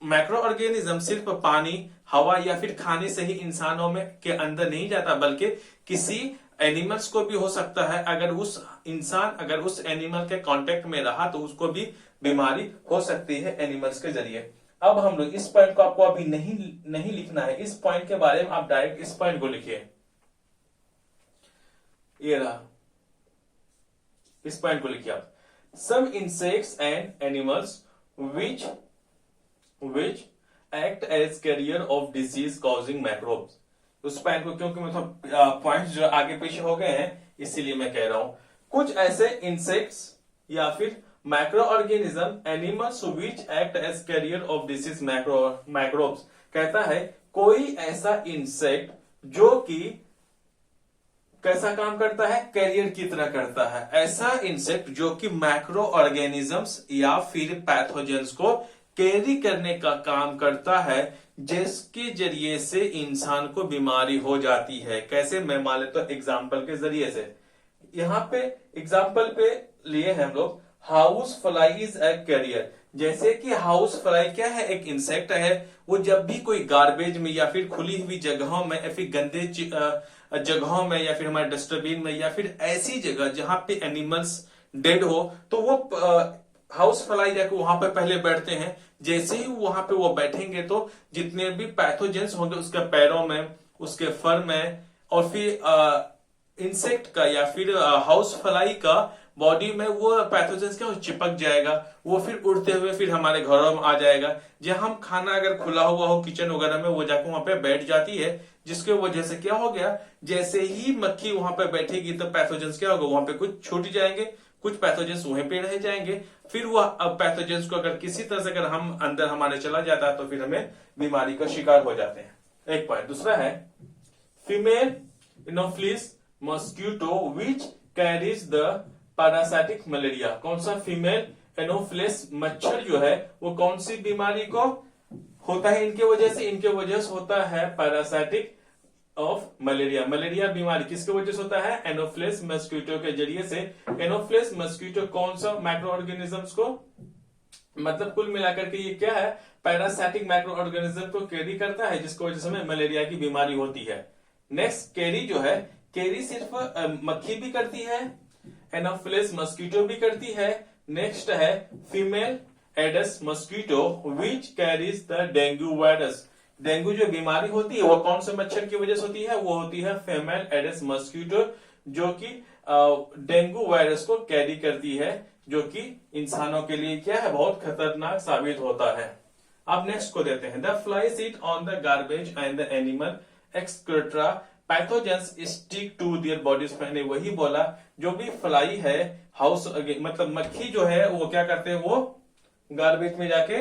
माइक्रो ऑर्गेनिज्म सिर्फ पानी, हवा या फिर खाने से ही इंसानों में के अंदर नहीं जाता, बल्कि किसी एनिमल्स को भी हो सकता है। अगर उस एनिमल के कांटेक्ट में रहा तो उसको भी बीमारी हो सकती है एनिमल्स के जरिए। अब हम लोग इस पॉइंट को आपको अभी नहीं लिखना है, इस पॉइंट के बारे में आप डायरेक्ट इस पॉइंट को लिखिए। ये रहा, इस पॉइंट को लिखिए आप। Some insects and animals which act as carrier of disease causing microbes। उस पॉइंट को, क्योंकि मतलब पॉइंट जो आगे पीछे हो गए हैं इसीलिए मैं कह रहा हूं। कुछ ऐसे इंसेक्ट्स या फिर micro organism animals which act as carrier of disease microbes. कहता है कोई ऐसा इंसेक्ट जो कि कैसा काम करता है, कैरियर की तरह करता है। ऐसा इंसेक्ट जो कि माइक्रो ऑर्गेनिजम्स या फिर पैथोजेंस को कैरी करने का काम करता है, जिसके जरिए से इंसान को बीमारी हो जाती है। कैसे, मैं मान लेता हूं एग्जाम्पल के जरिए से। यहां पे एग्जाम्पल पे लिए हैं हम लोग, house fly is a carrier. जैसे कि हाउस फ्लाई क्या है, एक इंसेक्ट है। वो जब भी कोई गार्बेज में या फिर खुली हुई जगहों में या फिर गंदे जगहों में या फिर हमारे डस्टबिन में या फिर ऐसी जगह जहां पे एनिमल्स डेड हो, तो वो हाउस फ्लाई जाकर वहां पे पहले बैठते हैं। जैसे ही वहां पे वो बैठेंगे तो जितने भी पैथोजेंस होंगे उसके पैरों में, उसके फर में, और फिर इंसेक्ट का या फिर हाउस फ्लाई का बॉडी में वो पैथोजेंस क्या चिपक जाएगा। वो फिर उड़ते हुए फिर हमारे घरों में आ जाएगा। जब हम खाना अगर खुला हुआ हो किचन वगैरह में, वो जाकर वहां पे बैठ जाती है, जिसके वजह से क्या हो गया, जैसे ही मक्खी वहां पे बैठेगी तो पैथोजेंस क्या होगा, वहां पे कुछ छूट जाएंगे, कुछ पैथोजेंस वहीं पे रह जाएंगे। फिर वो पैथोजेंस को अगर किसी तरह से अगर हम अंदर हमारे चला जाता है तो फिर हमें बीमारी का शिकार हो जाते हैं। एक पॉइंट। दूसरा है female anopheles mosquito which carries the parasitic malaria. कौन सा, फीमेल एनोफ्लिस मच्छर जो है वो कौन सी बीमारी को होता है, इनके वजह से होता है पैरासाइटिक ऑफ मलेरिया। मलेरिया बीमारी किसके वजह से होता है, एनोफ्लिस मस्क्यूटो के जरिए से। एनोफ्लिस मस्क्यूटो कौन सा माइक्रो ऑर्गेनिजम्स को, मतलब कुल मिलाकर के ये क्या है, पैरासाइटिक माइक्रो ऑर्गेनिज्म को कैरी करता है, जिसकी वजह से हमें मलेरिया की बीमारी होती है। नेक्स्ट, कैरी जो है, कैरी सिर्फ मक्खी भी करती है, एनोफ्लिस मस्क्यूटो भी करती है। नेक्स्ट है female AIDS mosquito which carries the dengue virus. Dengue जो बीमारी होती है वो कौन से मच्छर की वजह से होती है, वो होती है फीमेल एडस मस्क्यूटो, जो कि डेंगू वायरस को कैरी करती है, जो कि इंसानों के लिए क्या है, बहुत खतरनाक साबित होता है। अब नेक्स्ट को देते हैं, the fly sit on the garbage and the animal excreta pathogens stick to their bodies. मैंने वही बोला, जो भी फ्लाई है, हाउस मतलब मक्खी जो है, वो क्या करते हैं, वो गार्बेज में जाके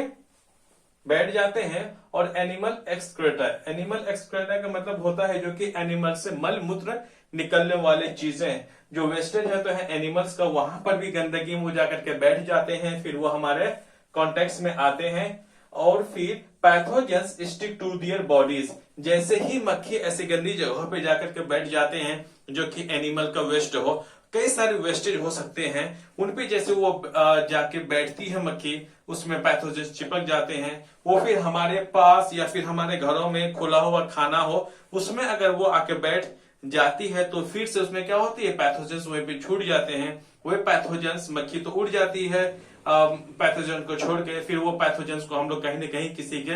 बैठ जाते हैं। और एनिमल एक्सक्रेटा का मतलब होता है जो कि एनिमल से मल मूत्र निकलने वाले चीजें, जो वेस्टेज है तो है एनिमल्स का, वहां पर भी गंदगी में जाकर के बैठ जाते हैं, फिर वो हमारे कॉन्टेक्ट में आते हैं। और फिर pathogens stick to their bodies. जैसे ही मक्खी ऐसी गंदी जगहों पे जाकर के बैठ जाते हैं जो कि एनिमल का वेस्ट हो, कई सारे वेस्टेज हो सकते हैं, उनपे जैसे वो जाके बैठती है मक्खी, उसमें पैथोजेंस चिपक जाते हैं। वो फिर हमारे पास या फिर हमारे घरों में खुला हुआ खाना हो, उसमें अगर वो आके बैठ जाती है तो फिर से उसमें क्या होती है, पैथोजेंस वहीं पे छूट जाते हैं। वो पैथोजेंस, मक्खी तो उड़ जाती है पैथोजन को छोड़ के, फिर वो पैथोजेंस को हम लोग कहीं ना कहीं किसी के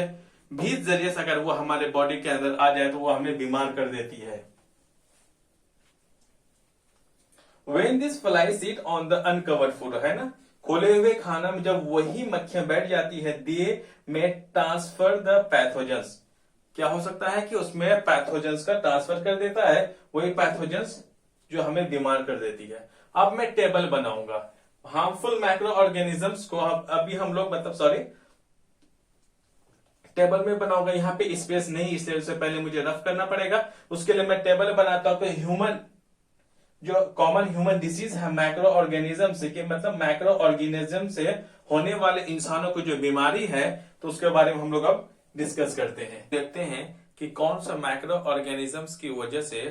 भी जरिए से अगर वो हमारे बॉडी के अंदर आ जाए तो वो हमें बीमार कर देती है। When this fly sit on the uncovered food, है ना, खोले हुए खाना में जब वही मक्खियां बैठ जाती है, दे में ट्रांसफर द पैथोजेंस, क्या हो सकता है कि उसमें पैथोजेंस का ट्रांसफर कर देता है, वही पैथोजेंस जो हमें बीमार कर देती है। अब मैं टेबल बनाऊंगा हार्मफुल माइक्रो ऑर्गेनिजम्स को, अभी हम लोग मतलब सॉरी टेबल में बनाऊंगा, यहाँ पे स्पेस नहीं, इसलिए उससे पहले मुझे रफ करना पड़ेगा। उसके लिए मैं टेबल बनाता हूं। तो ह्यूमन जो कॉमन ह्यूमन डिसीज है माइक्रो ऑर्गेनिज्म से, कि मतलब माइक्रो ऑर्गेनिज्म से होने वाले इंसानों को जो बीमारी है, तो उसके बारे में हम लोग अब डिस्कस करते हैं। देखते हैं कि कौन सा माइक्रो ऑर्गेनिजम्स की वजह से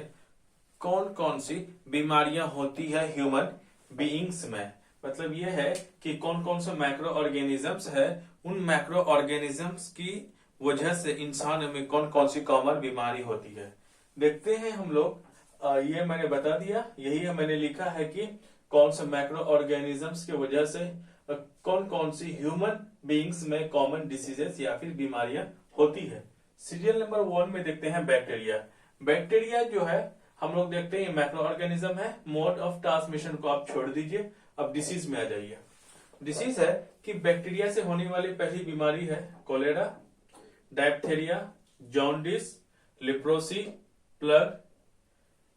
कौन कौन सी बीमारियां होती है ह्यूमन बीइंग्स में। मतलब यह है कि कौन कौन से माइक्रो ऑर्गेनिजम्स है, उन माइक्रो ऑर्गेनिजम्स की वजह से इंसान में कौन कौन सी कॉमन बीमारी होती है। देखते हैं हम लोग। ये मैंने बता दिया, यही मैंने लिखा है कि कौन से माइक्रो ऑर्गेनिजम्स की वजह से कौन कौन सी ह्यूमन बीइंग्स में कॉमन डिसीजेस या फिर बीमारियां होती है। सीरियल नंबर 1 में देखते हैं बैक्टीरिया। बैक्टीरिया जो है हम लोग देखते हैं माइक्रो ऑर्गेनिज्म है। मोड ऑफ ट्रांसमिशन को आप छोड़ दीजिए, अब डिसीज में आ जाइए। डिसीज है कि बैक्टीरिया से होने वाली पहली बीमारी है cholera, diphtheria, jaundice, leprosy, plague,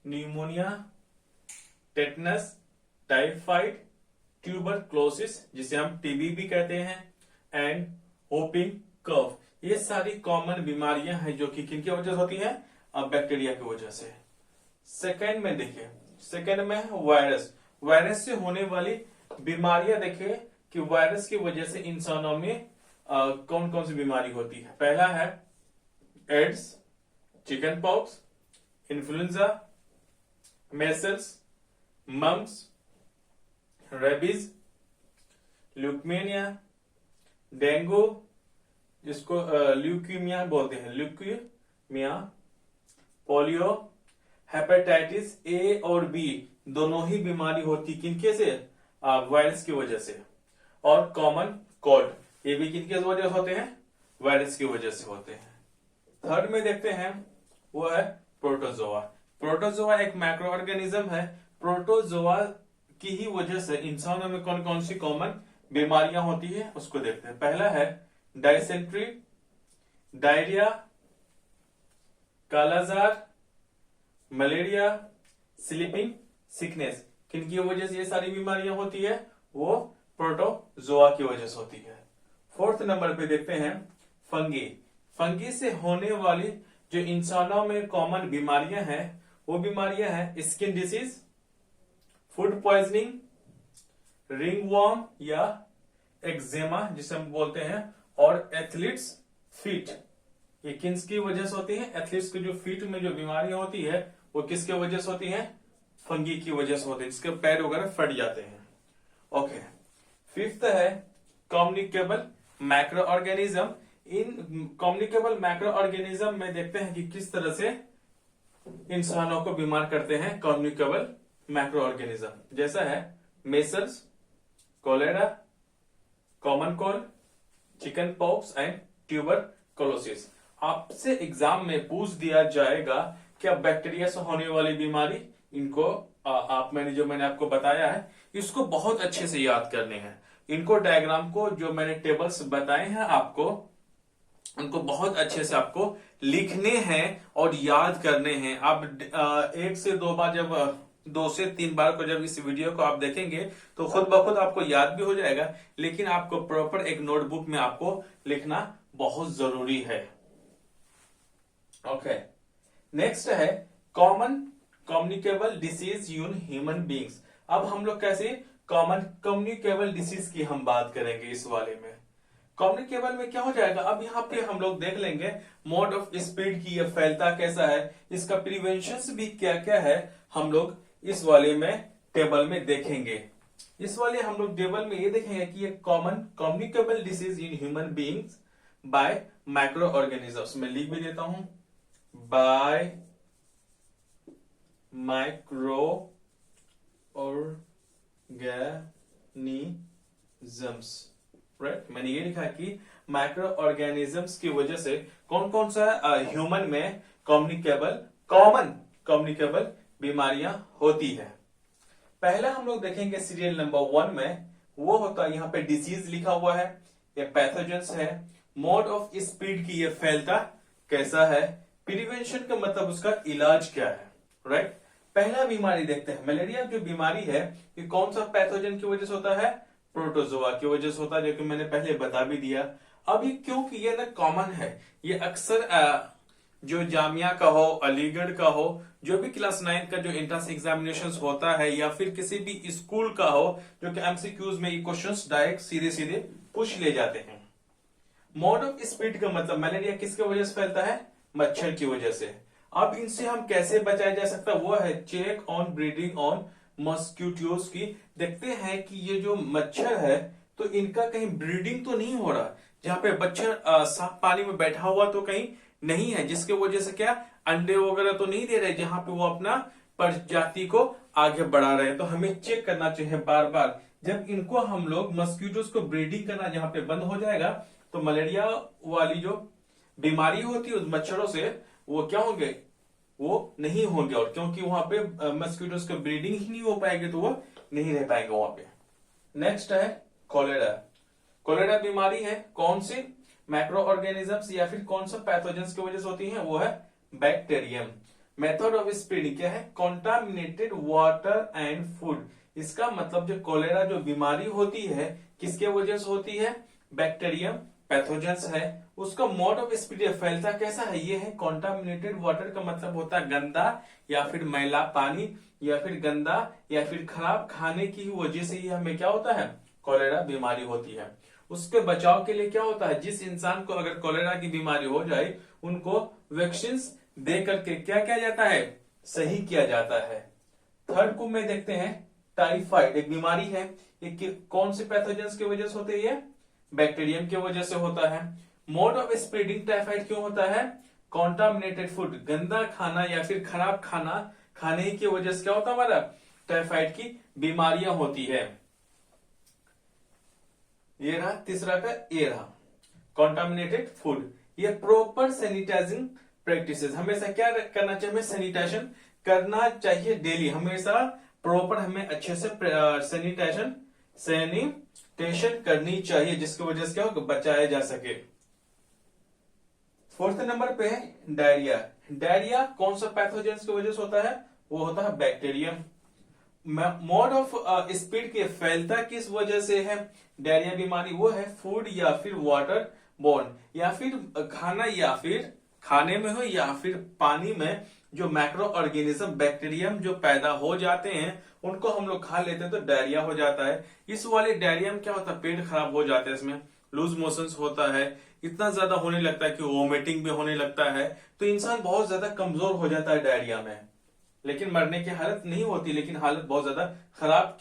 pneumonia, tetanus, typhoid, tuberculosis जिसे हम टीबी भी कहते हैं, एंड होपिंग कफ। ये सारी कॉमन बीमारियां हैं जो कि किनकी वजह से होती हैं, अब बैक्टीरिया की वजह से। सेकेंड में देखिए, सेकेंड में है वायरस। वायरस से होने वाली बीमारियां देखिए कि वायरस की वजह से इंसानों में कौन कौन सी बीमारी होती है। पहला है AIDS, chickenpox, influenza, measles, mumps, rabies, leukaemia, dengue जिसको ल्यूकीमिया बोलते हैं, ल्यूकीमिया, पोलियो, हेपेटाइटिस ए और बी दोनों ही बीमारी होती किनके से, वायरस की वजह से। और कॉमन कोल्ड ये भी किनके वजह से होते हैं, वायरस की वजह से होते हैं। थर्ड में देखते हैं वो है प्रोटोजोआ। प्रोटोजोआ एक माइक्रो ऑर्गेनिज्म है। प्रोटोजोआ की ही वजह से इंसानों में कौन कौन सी कॉमन बीमारियां होती है उसको देखते हैं। पहला है डायसेंट्री, डायरिया, कालाजार, मलेरिया, स्लीपिंग सिकनेस। किनकी वजह से ये सारी बीमारियां होती है, वो प्रोटोजोआ की वजह से होती है। फोर्थ नंबर पे देखते हैं फंगी। फंगी से होने वाली जो इंसानों में कॉमन बीमारियां हैं, वो बीमारियां हैं skin disease, food poisoning, ringworm या एक्जेमा जिसे हम बोलते हैं, और एथलीट्स फीट। ये किसकी वजह से होती है, एथलीट्स की जो फीट में जो बीमारियां होती है वो किसके वजह से होती है, फंगी की वजह से होती है, जिसके पैर वगैरह फट जाते हैं। ओके, फिफ्थ है कम्युनिकेबल माइक्रो ऑर्गेनिज्म। इन कम्युनिकेबल माइक्रो ऑर्गेनिज्म में देखते हैं कि किस तरह से इंसानों को बीमार करते हैं कम्युनिकेबल माइक्रो ऑर्गेनिज्म। जैसा है measles, cholera, common cold, chickenpox and tuberculosis. आपसे एग्जाम में पूछ दिया जाएगा कि अब बैक्टीरिया से होने वाली बीमारी, इनको आप मैंने आपको बताया है इसको बहुत अच्छे से याद करने हैं। इनको डायग्राम को जो मैंने टेबल्स बताए हैं आपको, उनको बहुत अच्छे से आपको लिखने हैं और याद करने हैं। आप 1 से 2 बार, जब 2 से 3 बार को जब इस वीडियो को आप देखेंगे तो खुद ब खुद आपको याद भी हो जाएगा, लेकिन आपको प्रॉपर एक नोटबुक में आपको लिखना बहुत जरूरी है। ओके, नेक्स्ट है common communicable disease in human beings. अब हम लोग कैसे कॉमन कम्युनिकेबल डिसीज की हम बात करेंगे इस वाले में। कम्युनिकेबल में क्या हो जाएगा, अब यहाँ पे हम लोग देख लेंगे मोड ऑफ स्प्रेड की, यह फैलता कैसा है, इसका प्रिवेंशन भी क्या क्या है, हम लोग इस वाले में टेबल में देखेंगे। इस वाले हम लोग टेबल में ये देखेंगे कि ये common communicable disease in human beings bye micro organisms. मैं लिख भी देता हूं, बाय माइक्रो ऑर्गेनिजम्स, राइट। मैंने ये लिखा कि माइक्रो ऑर्गेनिजम्स की वजह से कौन कौन सा ह्यूमन में कॉमन कम्युनिकेबल बीमारियां होती है। पहला हम लोग देखेंगे सीरियल नंबर 1 में वो होता है, यहाँ पे डिसीज लिखा हुआ है, ये पैथोजेंस है। मोड ऑफ स्प्रेड की ये फैलता कैसा है, प्रिवेंशन का मतलब उसका इलाज क्या है, राइट। पहला बीमारी देखते हैं, मलेरिया जो बीमारी है ये कौन सा पैथोजन की वजह से होता है, प्रोटोजोआ की वजह से होता है, जो कि मैंने पहले बता भी दिया। अब ये क्योंकि ये ना कॉमन है, ये अक्सर जो जामिया का हो, अलीगढ़ का हो, जो भी क्लास 9 का जो एंट्रेंस एग्जामिनेशन होता है या फिर किसी भी स्कूल का हो, जो कि एमसीक्यूज में ये क्वेश्चंस डायरेक्ट सीधे सीधे पूछ ले जाते हैं। मोड ऑफ स्प्रेड का मतलब मलेरिया किसके वजह से फैलता है, मच्छर की वजह से। अब इनसे हम कैसे बचाया जा सकता है, वो है check on breeding on mosquitoes की। देखते हैं कि ये जो मच्छर है तो इनका कहीं ब्रीडिंग तो नहीं हो रहा, जहां पे मच्छर साफ पानी में बैठा हुआ तो कहीं नहीं है, जिसके वजह से क्या अंडे वगैरह तो नहीं दे रहे, जहां पे वो अपना प्रजाति को आगे बढ़ा रहे हैं। तो हमें चेक करना चाहिए बार बार, जब इनको हम लोग मॉस्किटोज को ब्रीडिंग करना जहां पे बंद हो जाएगा तो मलेरिया वाली जो बीमारी होती है उस मच्छरों से वो क्या होंगे, वो नहीं होंगे। और क्योंकि वहां पे मस्किटोज का ब्रीडिंग ही नहीं हो पाएगी तो वो नहीं रह पाएंगे वहां पे। नेक्स्ट है कोलेरा। कोलेरा बीमारी है कौन सी, माइक्रो ऑर्गेनिजम्स या फिर कौन सा पैथोजेंस की वजह से होती है, वो है बैक्टीरियम। मेथड ऑफ स्प्रेडिंग क्या है, कॉन्टामिनेटेड वाटर एंड फूड। इसका मतलब जो कोलेरा जो बीमारी होती है किसके वजह से होती है, बैक्टीरियम पैथोजेंस है। उसका मोड ऑफ स्प्रेड फैलता कैसा है, ये है कॉन्टामिनेटेड वाटर का मतलब होता है गंदा या फिर मैला पानी या फिर गंदा या फिर खराब खाने की वजह से ही हमें क्या होता है, कोलेरा बीमारी होती है। उसके बचाव के लिए क्या होता है, जिस इंसान को अगर कोलेरा की बीमारी हो जाए उनको वैक्सीन दे करके क्या किया जाता है, सही किया जाता है। थर्ड को में देखते हैं, टाइफाइड एक बीमारी है, ये कौन से पैथोजेंस की वजह से होती है, बैक्टीरियम की वजह से होता है। मोड ऑफ स्प्रेडिंग टाइफाइड क्यों होता है, कॉन्टामिनेटेड फूड, गंदा खाना या फिर खराब खाना खाने की वजह से क्या होता है हमारा, टाइफाइड की बीमारियां होती है। ये रहा तीसरा का, ये रहा कॉन्टामिनेटेड फूड। ये प्रॉपर सैनिटाइजिंग प्रैक्टिसेस, हमेशा क्या करना चाहिए, हमें सैनिटाइजेशन करना चाहिए डेली, हमेशा प्रॉपर हमें अच्छे से सैनिटेशन करनी चाहिए, जिसकी वजह से क्या हो बचाया जा सके। फोर्थ नंबर पे है डायरिया। डायरिया कौन सा पैथोजेंस की वजह से होता है, वो होता है बैक्टीरियम। मोड ऑफ स्प्रेड के फैलता किस वजह से है डायरिया बीमारी, वो है फूड या फिर वाटर बोर्न, या फिर खाना या फिर खाने में हो या फिर पानी में जो मैक्रो ऑर्गेनिज्म बैक्टीरियम जो पैदा हो जाते हैं उनको हम लोग खा लेते हैं तो डायरिया हो जाता है। इस वाले डायरिया में क्या होता है, पेट खराब हो जाता है, इसमें लूज मोशंस होता है, इतना ज्यादा होने लगता है कि वोमिटिंग भी होने लगता है, तो इंसान बहुत ज्यादा कमजोर हो जाता है डायरिया में। लेकिन मरने की हालत नहीं होती, लेकिन हालत बहुत ज्यादा खराब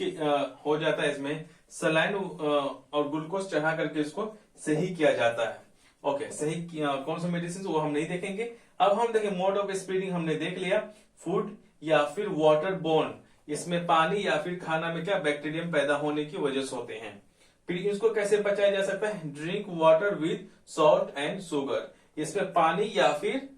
हो जाता है। इसमें सलाइन और ग्लूकोज चढ़ा करके इसको सही किया जाता है। ओके, सही कौन सा मेडिसिन वो हम नहीं देखेंगे। अब हम देखें मोड ऑफ स्प्रेडिंग, हमने देख लिया फूड या फिर वाटर बोर्न, इसमें पानी या फिर खाना में क्या बैक्टीरियम पैदा होने की वजह से होते हैं। फिर इसको कैसे बचाया जा सकता है, drink water with salt and sugar, इसमें पानी या फिर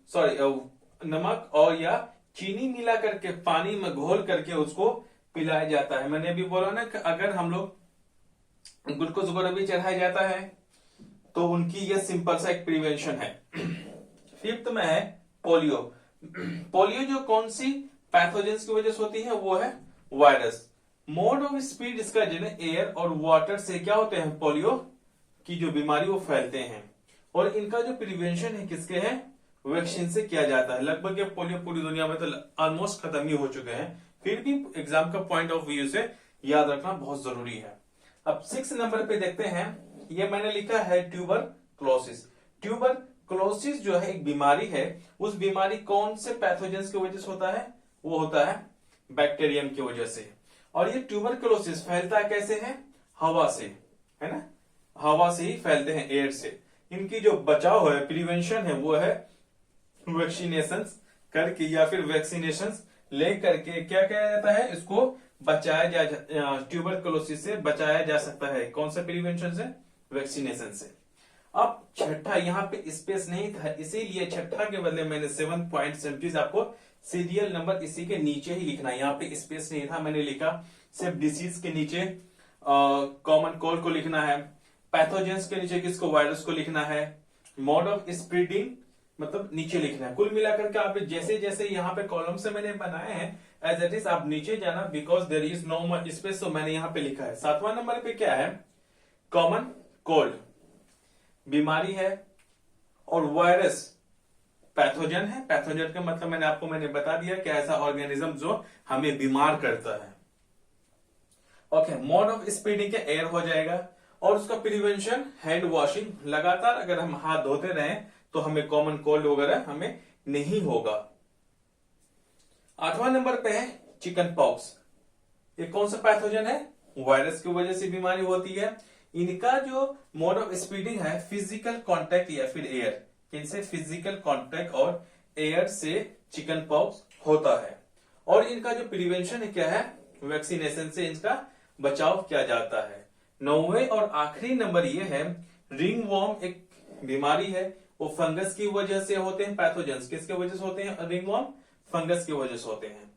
नमक और या चीनी मिला करके पानी में घोल करके उसको पिलाया जाता है। मैंने अभी बोला ना कि अगर हम लोग ग्लूकोज वगैरह भी चढ़ाया जाता है तो उनकी यह सिंपल सा एक प्रिवेंशन है। फिफ्थ में है पोलियो। पोलियो जो कौन सी पैथोजेंस की वजह से होती है, वो है वायरस। मोड ऑफ स्प्रेड इसका जो है एयर और वाटर से क्या होते हैं, पोलियो की जो बीमारी वो फैलते हैं। और इनका जो प्रिवेंशन है किसके है, वैक्सीन से किया जाता है। लगभग ये पोलियो पूरी दुनिया में तो ऑलमोस्ट खत्म ही हो चुके हैं, फिर भी एग्जाम का पॉइंट ऑफ व्यू से याद रखना बहुत जरूरी है। अब 6 नंबर पे देखते हैं, ये मैंने लिखा है ट्यूबरक्लोसिस। ट्यूबरक्लोसिस जो है एक बीमारी है, उस बीमारी कौन से पैथोजेंस की वजह से होता है, वो होता है बैक्टीरियम की वजह से। और ये ट्यूबरक्लोसिस फैलता कैसे है, हवा से, है ना, हवा से ही फैलते हैं, एयर से। इनकी जो बचाव है, प्रिवेंशन है, वो है वैक्सीनेशन करके या फिर वैक्सीनेशन ले करके क्या किया जाता है, इसको बचाया जा ट्यूबरक्लोसिस से बचाया जा सकता है। कौन सा प्रिवेंशन से, वैक्सीनेशन से। अब छठा, यहाँ पे स्पेस नहीं था, इसीलिए छठा के बदले मैंने 7 पॉइंट सिंपली आपको सीरियल नंबर इसी के नीचे ही लिखना है। यहाँ पे स्पेस नहीं था, मैंने लिखा सिर्फ डिसीज के नीचे कॉमन कोल्ड को लिखना है, पैथोजेंस के नीचे किसको, वायरस को लिखना है, मोड ऑफ स्प्रेडिंग मतलब नीचे लिखना है। कुल मिलाकर के आप जैसे जैसे यहाँ पे कॉलम से मैंने बनाए हैं एज इट इज आप नीचे जाना, because there is no much space, तो मैंने यहाँ पे लिखा है। 7वां नंबर पे क्या है, कॉमन कोल्ड बीमारी है, और वायरस पैथोजन है। पैथोजन का मतलब मैंने बता दिया कि ऐसा ऑर्गेनिज्म जो हमें बीमार करता है। ओके, मोड ऑफ स्प्रेडिंग के एयर हो जाएगा, और उसका प्रिवेंशन हैंड वॉशिंग, लगातार अगर हम हाथ धोते रहें तो हमें कॉमन कोल्ड वगैरह हमें नहीं होगा। 8वां नंबर पे है चिकन पॉक्स। ये कौन सा पैथोजन है, वायरस की वजह से बीमारी होती है। इनका जो मोड ऑफ स्प्रेडिंग है फिजिकल कांटेक्ट या फिर एयर, इनसे फिजिकल कांटेक्ट और एयर से चिकन पॉक्स होता है। और इनका जो प्रिवेंशन है क्या है, वैक्सीनेशन से इनका बचाव किया जाता है। 9वें और आखिरी नंबर ये है रिंग वॉर्म, एक बीमारी है, वो फंगस की वजह से होते हैं। पैथोजेंस किसके वजह से होते हैं, रिंग वॉर्म फंगस की वजह से होते हैं।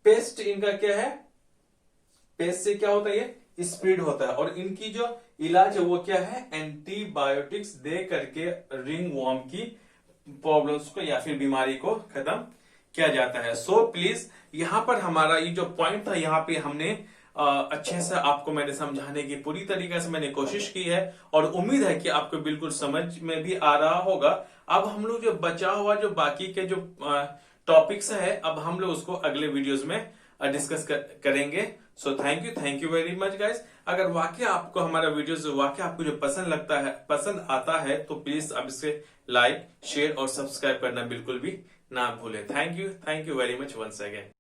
पेस्ट इनका क्या है, पेस्ट से क्या होता है, ये स्प्रेड होता है, और इनकी जो इलाज है वो क्या है, एंटीबायोटिक्स दे करके रिंग वॉर्म की प्रॉब्लम्स को या फिर बीमारी को खत्म किया जाता है। सो प्लीज यहां पर हमारा ये जो पॉइंट था, यहाँ पे हमने अच्छे से आपको मैंने समझाने की पूरी तरीके से मैंने कोशिश की है, और उम्मीद है कि आपको बिल्कुल समझ में भी आ रहा होगा। अब हम लोग जो बचा हुआ जो बाकी के जो टॉपिक्स है, अब हम लोग उसको अगले वीडियोस में डिस्कस करेंगे। So thank you very much guys. अगर वाकई आपको हमारा वीडियोस वाकई आपको जो पसंद आता है तो प्लीज अब इसे लाइक, शेयर और सब्सक्राइब करना बिल्कुल भी ना भूलें। Thank you very much once again.